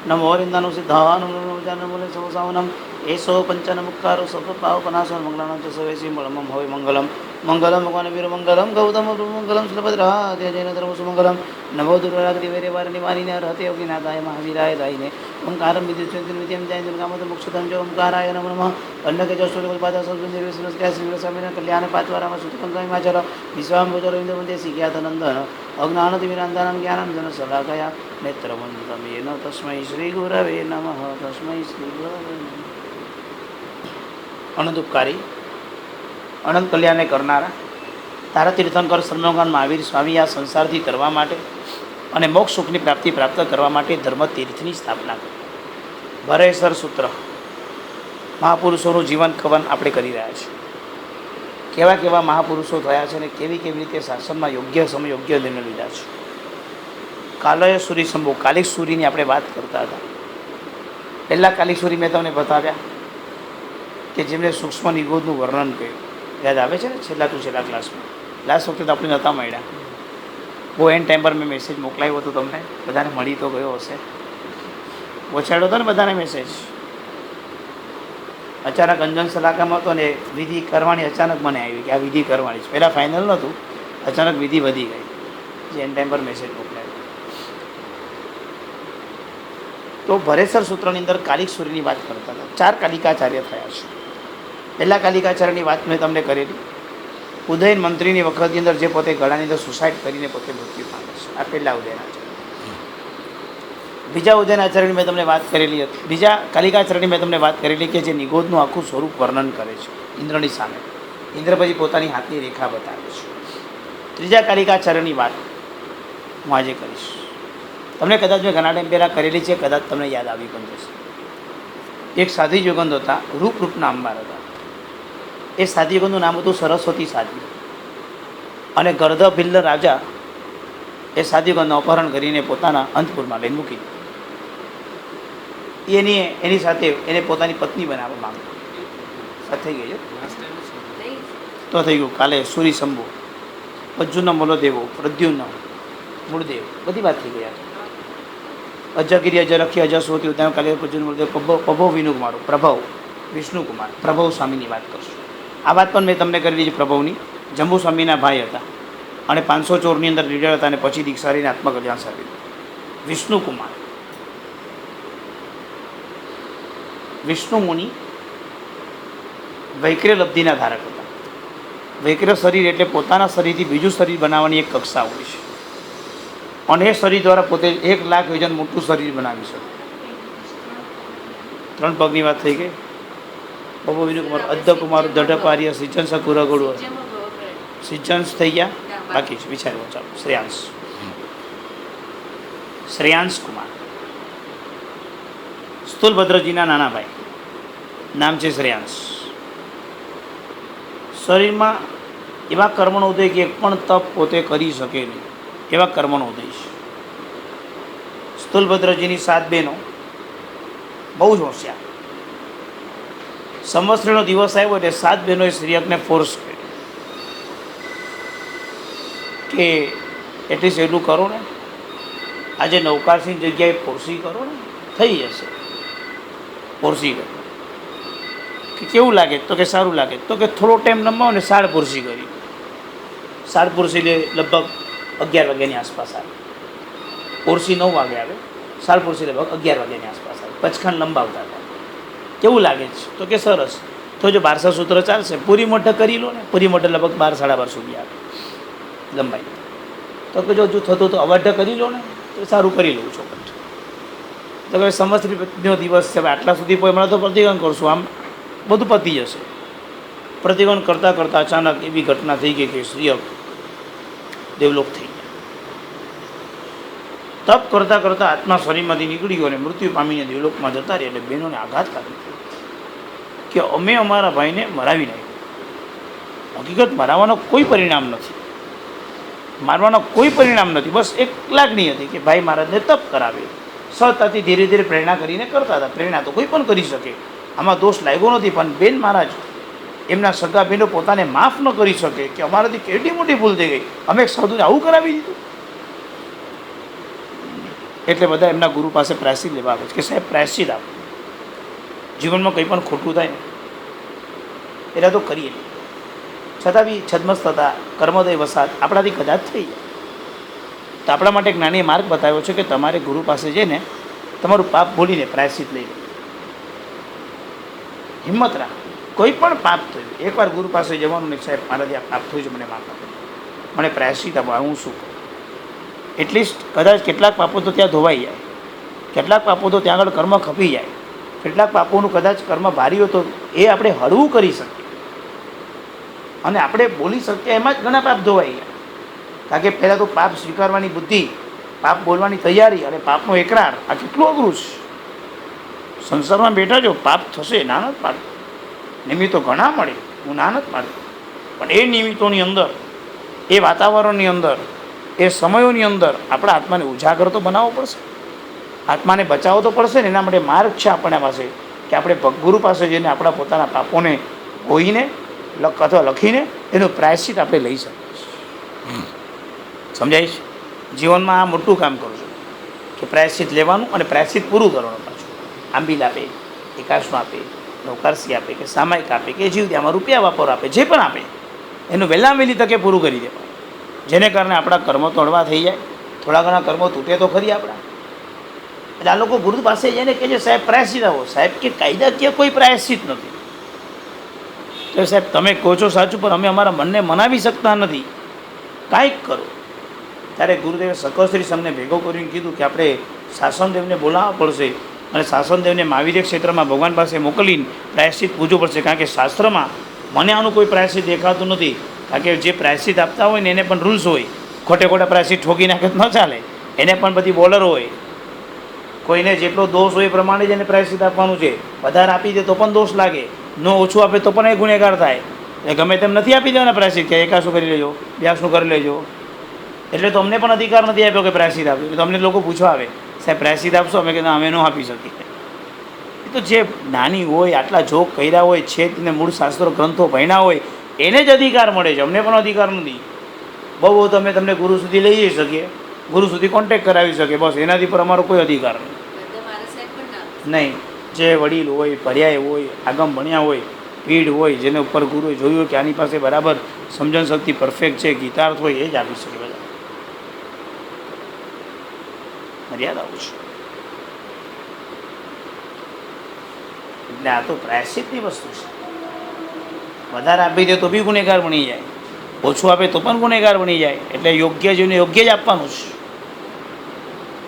નમો હરિંદાનું સિદ્ધાનું નમો સૌસાવનમ એસો પંચન મુખારો સપાવપનાસો મંગલાનું ચ સવેસી મળમમ હોય મંગલમ મંગલમ ભગવાન વીર મંગલમ ગૌતમ મંગલમ સુભદ્રાધ્ય જૈન ધર્મ સુમંગલમ નમો દુર્ગાગ્નિ વેરે વાર નિવારીને હતે અગ્નિનાથાય મહાવીરાય દાયને ઓમકારમ વિદ્યુત વિદ્યમ જય દુર્ગામત મુક્ષતમ જો ઓમકારાય નમઃ નમઃ અન્નકે જો સૂર્યપાદા સૌંદર્ય વિષ્ણુસ્ક્યા શ્રી સ્વામીના કલ્યાણ પાત્વારામ સુતકંકમિમાચર વિશ્વાંભોજર ઇન્દ્રવંદે સિખ્યાતનંદન અજ્ઞાનતિમિરાંધાનમ જ્ઞાનમ જન સલાકયા નેત્રમંતમેન તસ્મૈ શ્રી ગુરવે નમઃ તસ્મૈ શ્રી ગુરવે નમઃ. અનંત અનંત કલ્યાણને કરનારા તારા તીર્થંકર સર્વભગવાન મહાવીર સ્વામી આ સંસારથી તરવા માટે અને મોક્ષ સુખની પ્રાપ્તિ પ્રાપ્ત કરવા માટે ધર્મ તીર્થની સ્થાપના કરી. ભરેસર સૂત્ર મહાપુરુષોનું જીવન કવન આપણે કરી રહ્યા છીએ. કેવા કેવા મહાપુરુષો થયા છે અને કેવી કેવી રીતે શાસનમાં યોગ્ય સમય યોગ્ય નિર્ણય લીધા છે. કાલય સૂરી સંભો કાલિક સૂરીની આપણે વાત કરતા હતા. પહેલાં કાલિક સૂરી મેં તમને બતાવ્યા કે જેમણે સૂક્ષ્મ નિગોદનું વર્ણન કર્યું. યાદ આવે છે ને છેલ્લા ક્લાસમાં લાસ્ટ વખતે તો આપણે નહોતા મળ્યા. બહુ એન્ડ ટાઈમ પર મેં મેસેજ મોકલાવ્યો હતો તમને, બધાને મળી તો ગયો હશે. પહોંચાડ્યો હતો ને બધાને મેસેજ. અચાનક અંજન સલાકામાં હતો ને વિધિ કરવાની અચાનક મને આવી કે આ વિધિ કરવાની છે. પહેલાં ફાઇનલ નહોતું, અચાનક વિધિ વધી ગઈ. જે એન્ડ ટાઈમ પર મેસેજ મોકલાવ્યો. તો ભરેસર સૂત્રની અંદર કાલિક સૂર્યની વાત કરતા હતા. 4 કાલિકાચાર્ય થયા છે. પહેલાં કાલિકાચાર્યની વાત મેં તમને કરેલી. ઉદયન મંત્રીની વખતની અંદર જે પોતે ગળાની અંદર સુસાઇડ કરીને પોતે મૃત્યુ પામે છે. આ પહેલાં ઉદયનાચાર્ય. બીજા ઉદયનાચાર્યની મેં તમને વાત કરેલી હતી. બીજા કાલિકાચાર્યની મેં તમને વાત કરેલી કે જે નિગોદનું આખું સ્વરૂપ વર્ણન કરે છે ઇન્દ્રની સામે. ઇન્દ્ર પછી પોતાની હાથની રેખા બતાવે છે. ત્રીજા કાલિકાચાર્યની વાત હું આજે કરીશ. તમને કદાચ મેં ઘણા ટાઈમ પહેલાં કરેલી છે, કદાચ તમને યાદ આવી પણ જશે. એક સાધી યુગંધ હતા, રૂપના અંબાર હતા. એ સાધી યુગંધનું નામ હતું સરસ્વતી સાધી. અને ગર્ધ ભિલ્લ રાજા એ સાધી યુગંધનું અપહરણ કરીને પોતાના અંતપુરમાં લઈને મૂકી. એની સાથે એને પોતાની પત્ની બનાવવા માંગતો. થઈ ગઈ તો થઈ ગયું. કાલે સૂરી શંભુ, અર્જુન મલોદેવો, પ્રદ્યુમ્ન, મૂળદેવ, બધી વાત થઈ ગયા. અજગીરી અજરખી અજસ્વતી ઉદાહરણ કાલે અર્જુન મલોદેવ, પ્રભવ વિનુકુમાર, પ્રભવ વિષ્ણુકુમાર, પ્રભવ સ્વામીની વાત કરશું. આ વાત પણ મેં તમને કરેલી છે. પ્રભવની જંબુ સ્વામીના ભાઈ હતા અને 500 ચોરની અંદર લીડર હતા અને પછી દીક્ષા લઈને આત્મકલ્યાણ સાધ્યું. વિષ્ણુકુમાર, વિષ્ણુ મુનિ વૈક્ર્ય લબ્ધિના ધારક હતા. વૈક્ર્ય શરીર એટલે પોતાના શરીરથી બીજું શરીર બનાવવાની એક કક્ષા હોય છે અને એ શરીર દ્વારા પોતે 1 લાખ યોજન મોટું શરીર બનાવી શકે. 3 પગની વાત થઈ ગઈ. બાબુ વિનુકુમાર, અદ્ધકુમાર, દઢપાર્ય, સિંચન સકુરગોળુ, સિંચન્સ થઈ ગયા. બાકી છે વિચારવો. ચાલો. શ્રેયાંશ કુમાર, સ્થૂલભદ્રજીના નાના ભાઈ, નામ છે શ્રેયાંશ. શરીરમાં એવા કર્મનો ઉદય કે એક પણ તપ પોતે કરી શકે નહીં, એવા કર્મનો ઉદય છે. સ્થૂલભદ્રજીની 7 બહેનો, બહુ જ હોશિયાર. સંવત્સરીનો દિવસ આવ્યો એટલે 7 બહેનોએ શ્રીયજ્ઞને ફોર્સ કર્યો કે એટલીસ્ટ એટલું કરો ને, આજે નૌકારસિંહ જગ્યાએ પોરસી કરો ને, થઈ જશે. પોરસી કરી કે કેવું લાગે? તો કે સારું લાગે. તો કે થોડો ટાઈમ નમાવો ને 7 પોરસી કરી. 7 પોરસી લગભગ 11 વાગ્યાની આસપાસ આવે. પોરસી 9 વાગે આવે, 7 પોરસી લગભગ 11 વાગ્યાની આસપાસ આવે. પચખાન લંબાવતા હતા. કેવું લાગે છે? તો કે સરસ. તો જો 1200 સૂત્ર ચાલશે, પૂરી મોઢ કરી લો ને. પૂરી મોઢ લગભગ 12 સાડા 12 સુધી આવે લંબાઈ. તો કે જો થતું તો અવાઢ કરી લો ને, તો સારું કરી લઉં છું. તો કે સંવત્સરીનો દિવસ છે, આટલા સુધી મળે તો પ્રતિક્રમણ કરશું, આમ બધું પતી જશે. પ્રતિક્રમણ કરતાં કરતાં અચાનક એવી ઘટના થઈ ગઈ કે શ્રીયજ્ઞ દેવલોક થઈ ગયા. તપ કરતાં કરતાં આત્મા શરીરમાંથી નીકળી ગયો અને મૃત્યુ પામીને દેવલોકમાં જતા રહ્યા. એટલે બહેનોને આઘાત કરી કે અમે અમારા ભાઈને મરાવી નાખ્યો. હકીકત મરાવવાનો કોઈ પરિણામ નથી, મારવાનો કોઈ પરિણામ નથી. બસ એક લાગણી હતી કે ભાઈ મહારાજને તપ કરાવે. સહજતાથી ધીરે ધીરે પ્રેરણા કરીને કરતા હતા. પ્રેરણા તો કોઈ પણ કરી શકે, આમાં દોષ લાગ્યો નથી. પણ બેન મહારાજ એમના સગા બહેનો પોતાને માફ ન કરી શકે કે અમારાથી કેટલી મોટી ભૂલ થઈ ગઈ, અમે એક સાધુને આવું કરાવી દીધું. એટલે બધા એમના ગુરુ પાસે પ્રાયશ્ચિત લેવા આવે છે કે સાહેબ પ્રાયશ્ચિત આપો. જીવનમાં કંઈ પણ ખોટું થાય ને એટલે તો કરીએ નહીં, છતાં બી છદ્મસ્ત થતા કર્મોદય વસાત આપણાથી કદાચ થઈ જાય. તો આપણા માટે જ્ઞાનીએ માર્ગ બતાવ્યો છે કે તમારે ગુરુ પાસે જઈને તમારું પાપ ભૂલીને પ્રાયશ્ચિત લઈ લો. હિંમત રાખ, કોઈ પણ પાપ થયું એકવાર ગુરુ પાસે જવાનું નહીં, સાહેબ મારાથી આ પાપ થયું છે, મને માફ આપો, મને પ્રાયશ્ચિત આપો, હું શું કરું. એટલીસ્ટ કદાચ કેટલાક પાપો તો ત્યાં ધોવાઈ જાય, કેટલાક પાપો તો ત્યાં આગળ કર્મ ખપી જાય, કેટલાક પાપોનું કદાચ કર્મ ભારી હોય તો એ આપણે હળવું કરી શકીએ અને આપણે બોલી શકીએ એમાં જ ઘણા પાપ ધોવાઈ ગયા. કારણ કે પહેલાં તો પાપ સ્વીકારવાની બુદ્ધિ, પાપ બોલવાની તૈયારી અને પાપનો એકરાર, આ કેટલું અઘરું છે. સંસારમાં બેઠા જો પાપ થશે, ના નથી પાડતો, નિમિત્તો ઘણા મળે, હું ના નથી પાડતો, પણ એ નિમિત્તોની અંદર, એ વાતાવરણની અંદર, એ સમયોની અંદર આપણા આત્માને ઉજાગર તો બનાવવો પડશે, આત્માને બચાવવો તો પડશે ને. એના માટે માર્ગ છે આપણા પાસે કે આપણે ગુરુ પાસે જઈને આપણા પોતાના પાપોને હોઈને અથવા લખીને એનું પ્રાયશ્ચિત આપણે લઈ શકીએ. સમજાય છે? જીવનમાં આ મોટું કામ કરું છું કે પ્રાયશ્ચિત લેવાનું અને પ્રાયશ્ચિત પૂરું કરવાનું. પાછું આંબીલ આપે, એકાશનું આપે, નૌકારસી આપે કે સામાયિક આપે કે જીવત્યામાં રૂપિયા વાપરો આપે, જે પણ આપે એનું વહેલાં વહેલી તકે પૂરું કરી દેવાનું, જેને કારણે આપણા કર્મો તોડવા થઈ જાય. થોડા ઘણા કર્મો તૂટે તો ખરી આપણા. એટલે આ લોકો ગુરુ પાસે જઈને કહે છે સાહેબ પ્રાયશ્ચિત આવો. સાહેબ કે કાયદાકીય કોઈ પ્રાયશ્ચિત નથી. તો સાહેબ તમે કહો છો સાચું, પણ અમે અમારા મનને મનાવી શકતા નથી, કાંઈક કરો. ત્યારે ગુરુદેવે સકશ્રી સંઘને ભેગો કરીને કીધું કે આપણે શાસનદેવને બોલાવવા પડશે અને શાસનદેવને મહાવીર ક્ષેત્રમાં ભગવાન પાસે મોકલીને પ્રાયશ્ચિત પૂછવું પડશે. કારણ કે શાસ્ત્રમાં મને આનું કોઈ પ્રાયશ્ચિત દેખાતું નથી. કારણ કે જે પ્રાયશ્ચિત આપતા હોય ને એને પણ રૂલ્સ હોય, ખોટે ખોટા પ્રાયશ્ચિત ઠોકી નાખે તો ન ચાલે, એને પણ બધી બોલર હોય. કોઈને જેટલો દોષ હોય એ પ્રમાણે જ એને પ્રાયશ્ચિત આપવાનું છે. વધારે આપી દે તો પણ દોષ લાગે, નો ઓછું આપે તો પણ એ ગુનેગાર થાય. એ ગમે તેમ નથી આપી દેવાના પ્રાયશ્ચિત કે એકાશું કરી લેજો, બ્યાસનું કરી લેજો. એટલે તો અમને પણ અધિકાર નથી આપ્યો કે પ્રાયશ્ચિત આપ્યો. તો અમને લોકો પૂછવા આવે સાહેબ પ્રાયશ્ચિત આપશો, અમે કીધું અમે ન આપી શકીએ. એ તો જે નાની હોય, આટલા જોગ કર્યા હોય, છે તેને મૂળ શાસ્ત્રો ગ્રંથો ભણ્યા હોય એને જ અધિકાર મળે છે, અમને પણ અધિકાર નથી. બહુ તો અમે તમને ગુરુ સુધી લઈ જઈ શકીએ, ગુરુ સુધી કોન્ટેક્ટ કરાવી શકીએ, બસ એનાથી પર અમારો કોઈ અધિકાર નહીં. જે વડીલ હોય, પર્યાય હોય, આગમ ભણ્યા હોય, પીઢ હોય, જેને ઉપર ગુરુએ જોયું હોય કે આની પાસે બરાબર સમજણ શક્તિ પરફેક્ટ છે, ગીતાર્થ હોય, એ જ આપી શકે. બધા મર્યાદાઓ છે. એટલે આ તો પ્રાયશ્ચિતની વસ્તુ છે. વધારે આપી દે તો બી ગુનેગાર બની જાય, ઓછું આપે તો પણ ગુનેગાર બની જાય. એટલે યોગ્ય જોઈને યોગ્ય જ આપવાનું છે.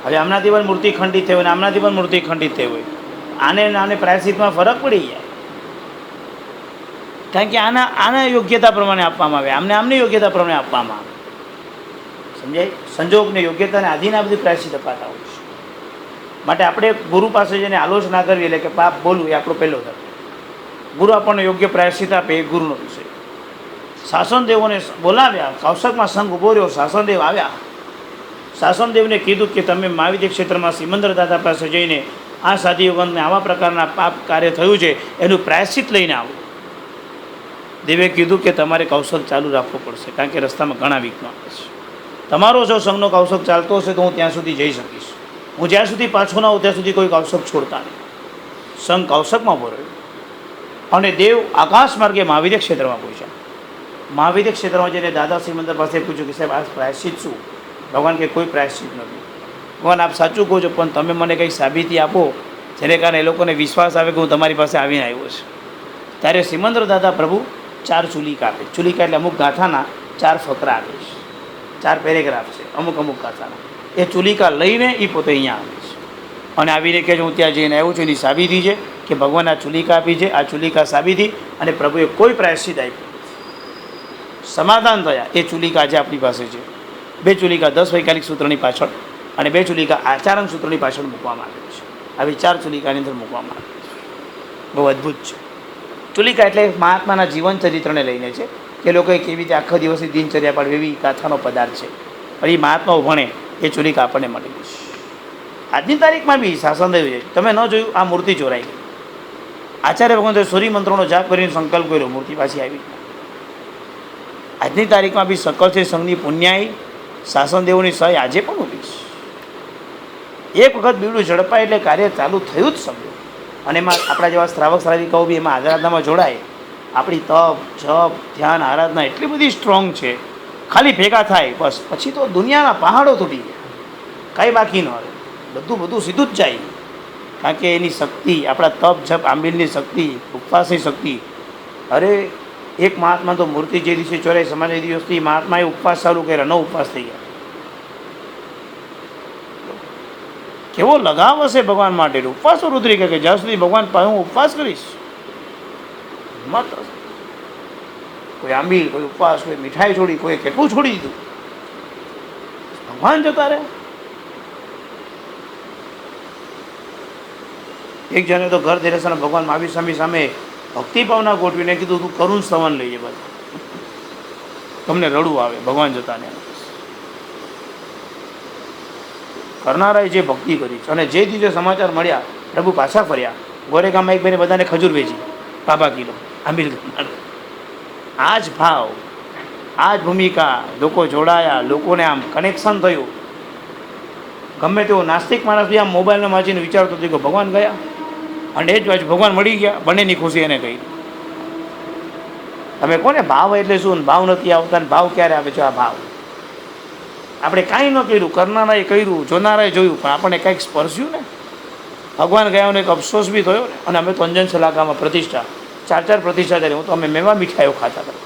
હવે આમનાથી પણ મૂર્તિ ખંડિત થઈ હોય ને આમનાથી પણ મૂર્તિ ખંડિત થઈ હોય, આને પ્રાયશ્ચિતમાં ફરક પડી જાય. કારણ કે આના યોગ્યતા પ્રમાણે આપવામાં આવે, આમની યોગ્યતા પ્રમાણે આપવામાં આવે. સમજાય? સંજોગને યોગ્યતાને આધીન આ બધી પ્રાયશ્ચિત અપાતા હોય છે. માટે આપણે ગુરુ પાસે જઈને આલોચના કરવી એટલે કે પાપ બોલવું એ આપણો પહેલો ધર્મ. ગુરુ આપણને યોગ્ય પ્રાયશ્ચિત આપે એ ગુરુનો વિષય. શાસનદેવોને બોલાવ્યા, કૌશકમાં સંઘ ઉભો રહ્યો, શાસનદેવ આવ્યા. શાસનદેવને કીધું કે તમે મહાવીર ક્ષેત્રમાં સિમંદર દાદા પાસે જઈને આ સાધીયુગમને આવા પ્રકારના પાપ કાર્ય થયું છે એનું પ્રાયશ્ચિત લઈને આવો. દેવે કીધું કે તમારે કૌશક ચાલુ રાખવું પડશે, કારણ કે રસ્તામાં ઘણા વિઘ્નો આવે છે. તમારો જો સંઘનો કૌશક ચાલતો હશે તો હું ત્યાં સુધી જઈ શકીશ. હું જ્યાં સુધી પાછો ના હોઉં ત્યાં સુધી કોઈ કૌશક છોડતા નહીં. સંઘ કૌશકમાં ઉભો રહ્યો અને દેવ આકાશ માર્ગે મહાવીર ક્ષેત્રમાં પહોંચ્યા. મહાવીર ક્ષેત્રમાં જઈને દાદા સિમંદર પાસે પૂછ્યું કે સાહેબ આ પ્રાયશ્ચિત શું? ભગવાન કે કોઈ પ્રાયશ્ચિત નથી. ભગવાન આપ સાચું કહો છો, પણ તમે મને કંઈક સાબિતી આપો જેને કારણે એ લોકોને વિશ્વાસ આવે કે હું તમારી પાસે આવીને આવ્યો છું. ત્યારે સિમંદર દાદા પ્રભુ 4 ચુલિકા આપે. ચુલિકા એટલે અમુક ગાથાના 4 ફકરા આપે છે, 4 પેરેગ્રાફ છે અમુક ગાથાના. એ ચુલિકા લઈને એ પોતે અહીંયા આવે છે અને આવીને કહે છે હું ત્યાં જઈને આવ્યો છું. એની સાબિતી છે કે ભગવાન આ ચુલિકા આપી છે, આ ચુલિકા સાબિતી, અને પ્રભુએ કોઈ પ્રાયશ્ચિત આપ્યું, સમાધાન થયા. એ ચુલિકા આજે આપણી પાસે છે. 2 ચુલિકા 10 વૈકાલિક સૂત્રની પાછળ અને 2 ચુલિકા આચારણ સૂત્રની પાછળ મૂકવામાં આવેલી છે. આવી 4 ચુલિકાની અંદર મૂકવામાં આવેલી છે. બહુ અદ્ભુત છે. ચુલિકા એટલે મહાત્માના જીવન ચરિત્રને લઈને છે કે લોકોએ કેવી રીતે આખા દિવસની દિનચર્યા પાડવી, એવી ગાથાનો પદાર્થ છે. અને એ મહાત્માઓ ભણે એ ચુલિકા આપણને મળેલી છે. આજની તારીખમાં બી શાસનદેવ છે, તમે ન જોયું આ મૂર્તિ ચોરાઈ ગઈ. આચાર્ય ભગવંતે સૂર્યમંત્રોનો જાપ કરીને સંકલ્પ કર્યો, મૂર્તિ પાછી આવી. આજની તારીખમાં બી સકલ છે સંઘની પુણ્યાઈ શાસનદેવોની સહાય આજે પણ ઊભી છે. એક વખત બીડું ઝડપાય એટલે કાર્ય ચાલુ થયું જ સમજો. અને એમાં આપણા જેવા શ્રાવક શ્રાવિકાઓ બી એમાં આરાધનામાં જોડાય. આપણી તપ જપ ધ્યાન આરાધના એટલી બધી સ્ટ્રોંગ છે, ખાલી ભેગા થાય બસ પછી તો દુનિયાના પહાડો તૂટી ગયા, કાંઈ બાકી ન રહે, બધું સીધું જ જાય. કારણ કે એની શક્તિ, આપણા તપ જપ આંબીલની શક્તિ, ઉપવાસની શક્તિ. અરે એક મહાત્મા તો મૂર્તિ જે દિવસે ચોરાય સમાજ દિવસથી મહાત્માએ ઉપવાસ ચાલુ કર્યા, ન ઉપવાસ થઈ ગયા. કેવો લગાવ હશે ભગવાન માટે. ઉપવાસો રુદ્રી કે જ્યાં સુધી ભગવાન પાસે હું ઉપવાસ કરીશ, મત કોઈ આંબીલ, કોઈ ઉપવાસ, કોઈ મીઠાઈ છોડી, કોઈ કેટલું છોડી દીધું, ભગવાન જતા રહે. એક જણે તો ઘર દેરેસાના ભગવાન મહાવીર સ્વામી સામે ભક્તિ ભાવના ગોઠવીને કીધું તું કરુણ સ્તવન લઈએ, બસ તમને રડવું આવે ભગવાન જતા ને. કરનારાએ જે ભક્તિ કરી અને જે દિવસે સમાચાર મળ્યા પ્રભુ પાછા ફર્યા, ગોરેગામમાં એક બેને બધાને ખજૂર વેચી, બાબા કિલો આંબીલ. આ જ ભાવ, આ જ ભૂમિકા, લોકો જોડાયા, લોકોને આમ કનેક્શન થયું. ગમે તેવો નાસ્તિક માણસ બી આમ મોબાઈલમાં વાંચીને વિચારતો હતો કે ભગવાન ગયા, અને એ જ બાજુ ભગવાન મળી ગયા. બંનેની ખુશી એને કહી. તમે કોને ભાવ એટલે શું, ભાવ નથી આવતા ને ભાવ ક્યારે આવે છે? આ ભાવ આપણે કાંઈ ન કર્યું, કરનારાએ કર્યું, જોનારાએ જોયું, પણ આપણને કંઈક સ્પર્શ્યું ને. ભગવાન ગયાનો એક અફસોસ બી થયો ને. અને અમે તો અંજન સલાકામાં પ્રતિષ્ઠા 4 પ્રતિષ્ઠા કરી, હું તો અમે મેવા મીઠાઈઓ ખાતા હતા.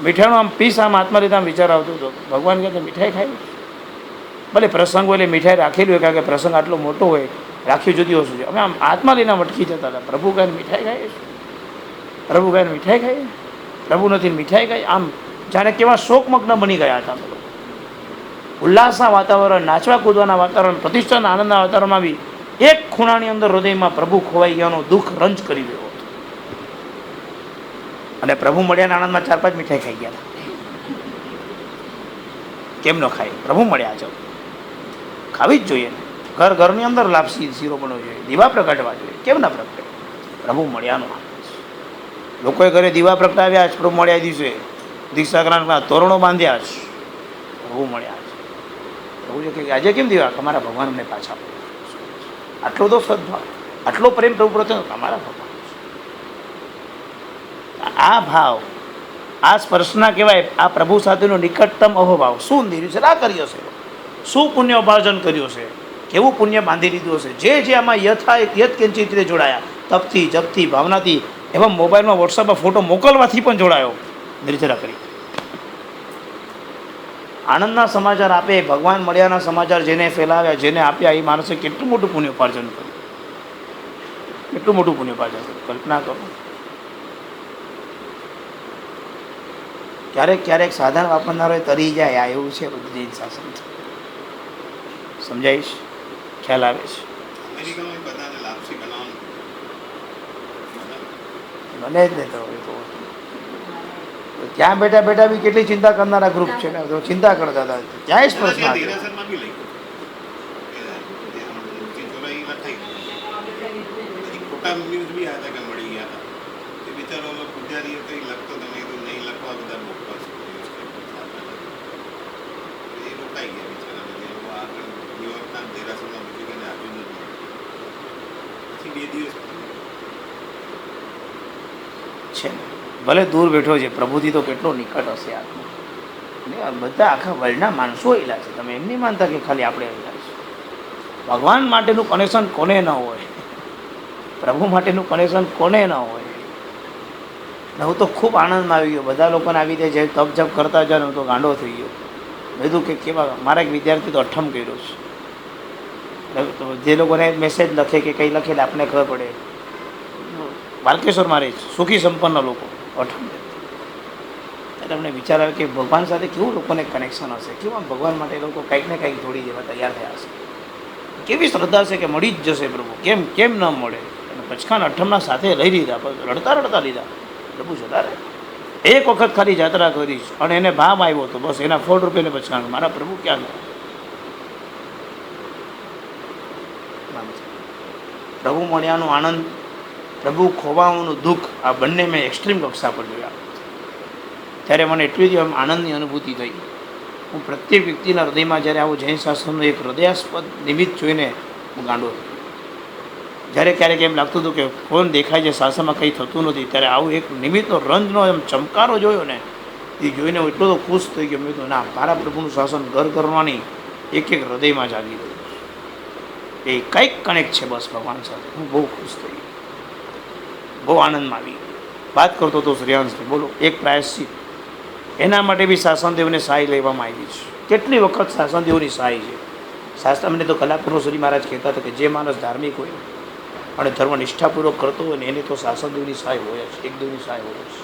મીઠાઈનો આમ પીસ આમ હાથમાં લીધા આમ વિચાર આવતો હતો, ભગવાન કહે મીઠાઈ ખાઈ. ભલે પ્રસંગ હોય એટલે મીઠાઈ રાખેલી હોય, કારણ કે પ્રસંગ આટલો મોટો હોય, રાખ્યું જુદી વસ્તુ છે. અમે આમ હાથમાં લઈને વટકી જતા હતા, પ્રભુ કહે મીઠાઈ ખાઈએ, પ્રભુ કહે મીઠાઈ ખાઈએ, પ્રભુ નથી મીઠાઈ ખાઈ. આમ જાણે કેવા શોકમગ્ન બની ગયા હતા. ઉલ્લાસના વાતાવરણ, નાચવા કૂદવાના વાતાવરણ, પ્રતિષ્ઠાના આનંદના વાતાવરણમાં બી એક ખૂણાની અંદર હૃદયમાં પ્રભુ ખોવાઈ ગયાનો દુઃખ રંજ કરી ગયો હતો. અને પ્રભુ મળ્યાના આનંદમાં 4-5 મીઠાઈ ખાઈ ગયા હતા. કેમ ન ખાય? પ્રભુ મળ્યા છે, ખાવી જ જોઈએ. ઘરની અંદર લાપસી શીરો બનવો જોઈએ, દીવા પ્રગટવા જોઈએ. કેમ ના પ્રગટે? પ્રભુ મળ્યાનો આનંદ છે. લોકોએ ઘરે દીવા પ્રગટાવ્યા છે, પ્રભુ મળ્યા દિવસે દીક્ષાગ્રહણના તોરણો બાંધ્યા છે, પ્રભુ મળ્યા છે. પ્રભુ કે આજે કેમ દીવા? તમારા ભગવાન અમને પાછા. આટલો તો સદભાવ, આટલો પ્રેમ પ્રભુ પ્રત્યે, તમારા ભગવાન. આ ભાવ, આ સ્પર્શના કહેવાય. આ પ્રભુ સાથેનો નિકટતમ અહોભાવ. શું નિર્જરા કર્યો છે, શું પુણ્ય ઉપાર્જન કર્યું છે, કેવું પુણ્ય બાંધી લીધું હશે. જે આમાં યથકેંચિત રીતે જોડાયા, તપથી જપથી ભાવનાથી, એવા મોબાઈલમાં વોટ્સઅપમાં ફોટો મોકલવાથી પણ જોડાયો, નિર્જરા કરી. આનંદના સમાચાર આપે, ભગવાન મળ્યાના સમાચાર જેને ફેલાવ્યા, જેને આપ્યા, એ માણસે કેટલું મોટું પુણ્ય ઉપાર્જન કર્યું, કેટલું મોટું પુણ્ય ઉપાર્જન કર્યું. કલ્પના કરો. ક્યારેક સાધન વાપરનારો તરી જાય. આ એવું છે બધું જૈન શાસન. સમજાઈશ? ખ્યાલ આવે છે? બને જ ને. તો ત્યાં બેઠા બી કેટલી ચિંતા કરનારા ગ્રુપ છે ને, તો ચિંતા કરતા હતા. ત્યાં જ પ્રશ્ન છે. ભલે દૂર બેઠો છે, પ્રભુથી તો કેટલો નિકટ હશે આત્મા. બધા આખા વર્લ્ડના માણસો એલા છે. તમે એમ નહીં માનતા કે ખાલી આપણે એલા છે. ભગવાન માટેનું કનેક્શન કોને ન હોય? પ્રભુ માટેનું કનેક્શન કોને ન હોય? હું તો ખૂબ આનંદમાં આવી ગયો. બધા લોકોને આવી રીતે જે તપ જપ કરતા જાય ને, હું તો ગાંડો થઈ ગયો. બધું કે કેવા મારા એક વિદ્યાર્થી તો અઠ્ઠમ કર્યો છે. જે લોકોને મેસેજ લખે કે કંઈ લખે એટલે આપણને ખબર પડે. બાલકેશ્વર મારે સુખી સંપન્ન લોકો અઠમ. તમને વિચાર આવે કે ભગવાન સાથે કેવું લોકોને કનેક્શન હશે, કેવું ભગવાન માટે લોકો કંઈક ને કંઈક જોડી દેવા તૈયાર થયા હશે. કેવી શ્રદ્ધા છે કે મળી જ જશે પ્રભુ. કેમ ન મળે? અને પચખાન અઠમના સાથે લઈ લીધા, રડતા લીધા. પ્રભુ જતા રહે. એક વખત ખાલી જાત્રા કરીશ અને એને ભાવ આવ્યો હતો, બસ એના 4 રૂપિયાને પચખાન. મારા પ્રભુ ક્યાં ગયા? પ્રભુ મળ્યાનો આનંદ, પ્રભુ ખોવાવાનું દુઃખ, આ બંને મેં એક્સ્ટ્રીમ કક્ષા પર જોયા. ત્યારે મને એટલી જ આનંદની અનુભૂતિ થઈ હું પ્રત્યેક વ્યક્તિના હૃદયમાં જ્યારે આવું જૈન શાસનનું એક હૃદયાસ્પદ નિમિત્ત જોઈને હું ગાંડો હતો. જ્યારે ક્યારેક એમ લાગતું હતું કે કોણ દેખાય છે, શાસનમાં કંઈ થતું નથી, ત્યારે આવું એક નિમિત્તનો રંજનો એમ ચમકારો જોયો ને, એ જોઈને હું એટલો તો ખુશ થઈ ગયો. મેં તો ના, મારા પ્રભુનું શાસન ઘર કરવાની એક એક હૃદયમાં જાગી ગયું. એ કંઈક કનેક્ટ છે બસ ભગવાન સાથે. હું બહુ ખુશ થઈ ગયો, બહુ આનંદમાં આવી ગયો. વાત કરતો હતો શ્રેયાંશથી, બોલો એક પ્રાયશ્ચિત એના માટે બી શાસનદેવને સહાય લેવામાં આવી છે. કેટલી વખત શાસનદેવની સહાય છે. શાસ્ત્ર અમને તો કલાપુરુષોજી મહારાજ કહેતા હતા કે જે માણસ ધાર્મિક હોય અને ધર્મ નિષ્ઠાપૂર્વક કરતો હોય ને એને તો શાસનદેવની સહાય હોય જ, એક દેવની સહાય હોય જ.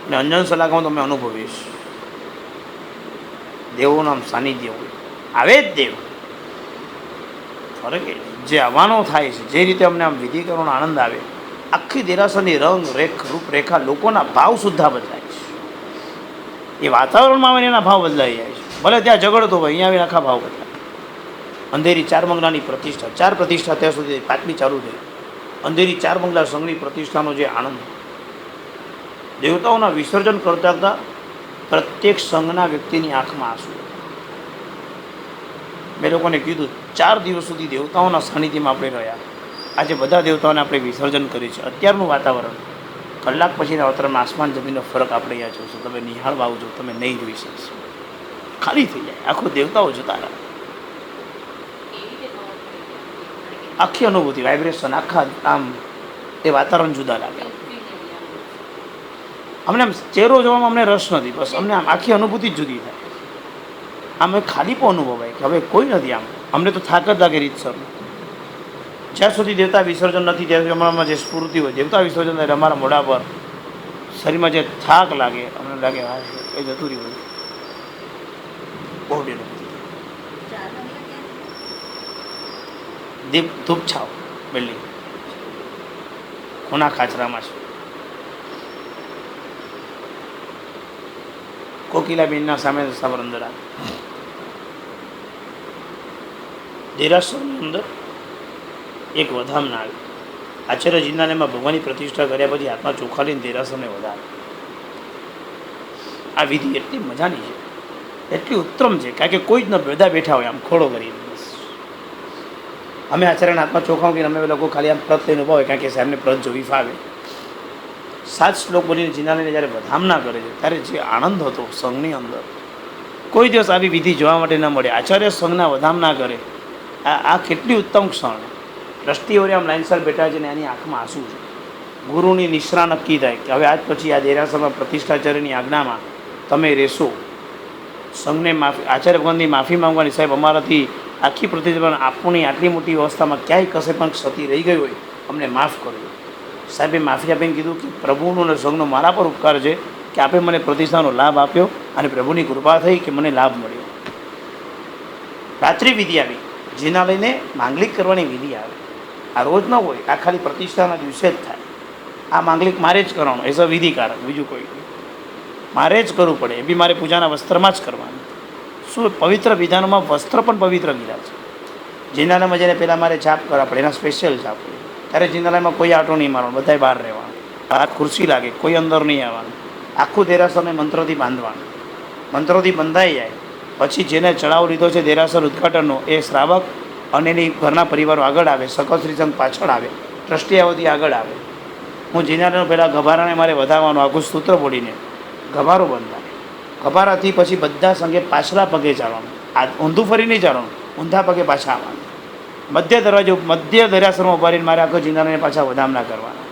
અને અંજન સલાહમાં તમે અનુભવીશ, દેવોનું આમ સાનિધ્ય હોય, આવે જ દેવ. ફરક જે આવવાનો થાય છે, જે રીતે અમને આમ વિધિ કરવાનો આનંદ આવે, આખી દેરાસરની રંગ રૂપરેખા, લોકોના ભાવ સુદ્ધા બદલાય છે. એ વાતાવરણમાં આવીને એના ભાવ બદલાઈ જાય છે. ભલે ત્યાં ઝઘડતો હોય, અહીંયા આવીને આખા ભાવ બદલાય. અંધેરી ચાર બંગલાની પ્રતિષ્ઠા, 4 પ્રતિષ્ઠા ત્યાં સુધી 5મી ચાલુ થઈ. અંધેરી 4 બંગલા સંઘની પ્રતિષ્ઠાનો જે આનંદ, દેવતાઓના વિસર્જન કરતા કરતા પ્રત્યેક સંઘના વ્યક્તિની આંખમાં આંસુ. મેં લોકોને કીધું 4 દિવસ સુધી દેવતાઓના સાનિધ્યમાં આપણે રહ્યા. આજે બધા દેવતાઓને આપણે વિસર્જન કરીએ છીએ. અત્યારનું વાતાવરણ, કલાક પછીના વાતાવરણમાં આસમાન જમીનનો ફરક આપણે અહીંયા જોશો. તમે નિહાળવા આવજો, તમે નહીં જોઈ શકશો. ખાલી થઈ જાય, આખો દેવતાઓ જતા રહે. આખી અનુભૂતિ, વાઇબ્રેશન, આખા આમ એ વાતાવરણ જુદા લાગે. અમને આમ ચહેરો જોવામાં અમને રસ નથી, બસ અમને આમ આખી અનુભૂતિ જ જુદી થાય. આમ એક ખાલીપો અનુભવાય કે હવે કોઈ નથી. આમ અમને તો થાક જ લાગે રીતસર. જ્યાં સુધી દેવતા વિસર્જન નથી ત્યાં સુધી અમારામાં જે સ્ફૂર્તિ હોય, દેવતા વિસર્જન થાય અમારા મોઢા પર, શરીરમાં જે થાક લાગે, અમને લાગે હા એ જતું રહ્યું. બહુ ડેલો દીપ ધૂપ છાવ બિલ્ડિંગ કોના ખાચરામાં છે. કોકિલાબેનના સામે સવાર અંદર આવે. દેરાસરની અંદર એક વધામણા આવી. આચાર્ય જિજ્ઞાલયમાં ભગવાનની પ્રતિષ્ઠા કર્યા પછી હાથમાં ચોખા લઈને દેરાસરને વધારે. આ વિધિ એટલી મજાની છે, એટલી ઉત્તમ છે, કારણ કે કોઈ જ ન બધા બેઠા હોય આમ ખોડો કરી. અમે આચાર્યના હાથમાં ચોખા મૂકીને અમે લોકો ખાલી આમ પ્રત લઈને ઉભા હોય, કારણ કે સાહેબને પ્રત જોવી ફાવે. 7 શ્લોક બોલીને જિજ્ઞાલયને જ્યારે વધામણા કરે છે ત્યારે જે આનંદ હતો સંઘની અંદર, કોઈ દિવસ આવી વિધિ જોવા માટે ન મળે. આચાર્ય સંઘના વધામણા કરે, આ કેટલી ઉત્તમ ક્ષણ. ટ્રસ્ટીઓ આમ લાઇનસર બેઠા છે ને એની આંખમાં આંસુ છે. ગુરુની નિશ્રા નક્કી થાય કે હવે આજ પછી આ દેરાસરમાં પ્રતિષ્ઠાચાર્યની આજ્ઞામાં તમે રહેશો. સંઘને માફી, આચાર્ય ભગવાનની માફી માંગવાની, સાહેબ અમારાથી આખી પ્રતિષ્ઠા આપણી આટલી મોટી વ્યવસ્થામાં ક્યાંય કશે પણ ક્ષતિ રહી ગઈ હોય અમને માફ કરજો. સાહેબે માફી આપીને કીધું કે પ્રભુનો અને સંઘનો મારા પર ઉપકાર છે કે આપે મને પ્રતિષ્ઠાનો લાભ આપ્યો અને પ્રભુની કૃપા થઈ કે મને લાભ મળ્યો. રાત્રિ વિધિ આવી, જેના લઈને માંગલિક કરવાની વિધિ આવે. આ રોજ ન હોય, આ ખાલી પ્રતિષ્ઠાના દિવસે જ થાય. આ માંગલિક મારે જ કરવાનો, એઝ અ વિધિકારક, બીજું કોઈ મારે જ કરવું પડે. એ બી મારે પૂજાના વસ્ત્રમાં જ કરવાનું. શું પવિત્ર વિધાનોમાં વસ્ત્ર પણ પવિત્ર કીધા છે. જિનાલયમાં જઈને પહેલાં મારે જાપ કરવા પડે, એના સ્પેશિયલ જાપ હોય. ત્યારે જિનાલયમાં કોઈ આટો નહીં મારવાનો, બધાય બહાર રહેવાનું. હાથ ખુરશી લાગે, કોઈ અંદર નહીં આવવાનું. આખું દેરાસરને મંત્રોથી બાંધવાનું. મંત્રોથી બંધાઈ જાય પછી જેને ચડાવ લીધો છે દેરાસર ઉદ્ઘાટનનો, એ શ્રાવક અને એની ઘરના પરિવારો આગળ આવે, સકલ શ્રીસંઘ પાછળ આવે, ટ્રસ્ટીયાવતી આગળ આવે. હું જિનાલયનો પહેલાં ગભારાને મારે વધારવાનું, આખું સૂત્ર બોલીને ગભારો બંધાય. ગભારાથી પછી બધા સંઘે પાછલા પગે ચાલવાનું. આ ઊંધું ફરી નહીં ચાલવાનું, ઊંધા પગે પાછા આવવાનું. મધ્ય દરવાજો, મધ્ય દેરાસરમાં ઉભા રહીને મારે આખો જિનાલયને પાછા વધામણા કરવાના.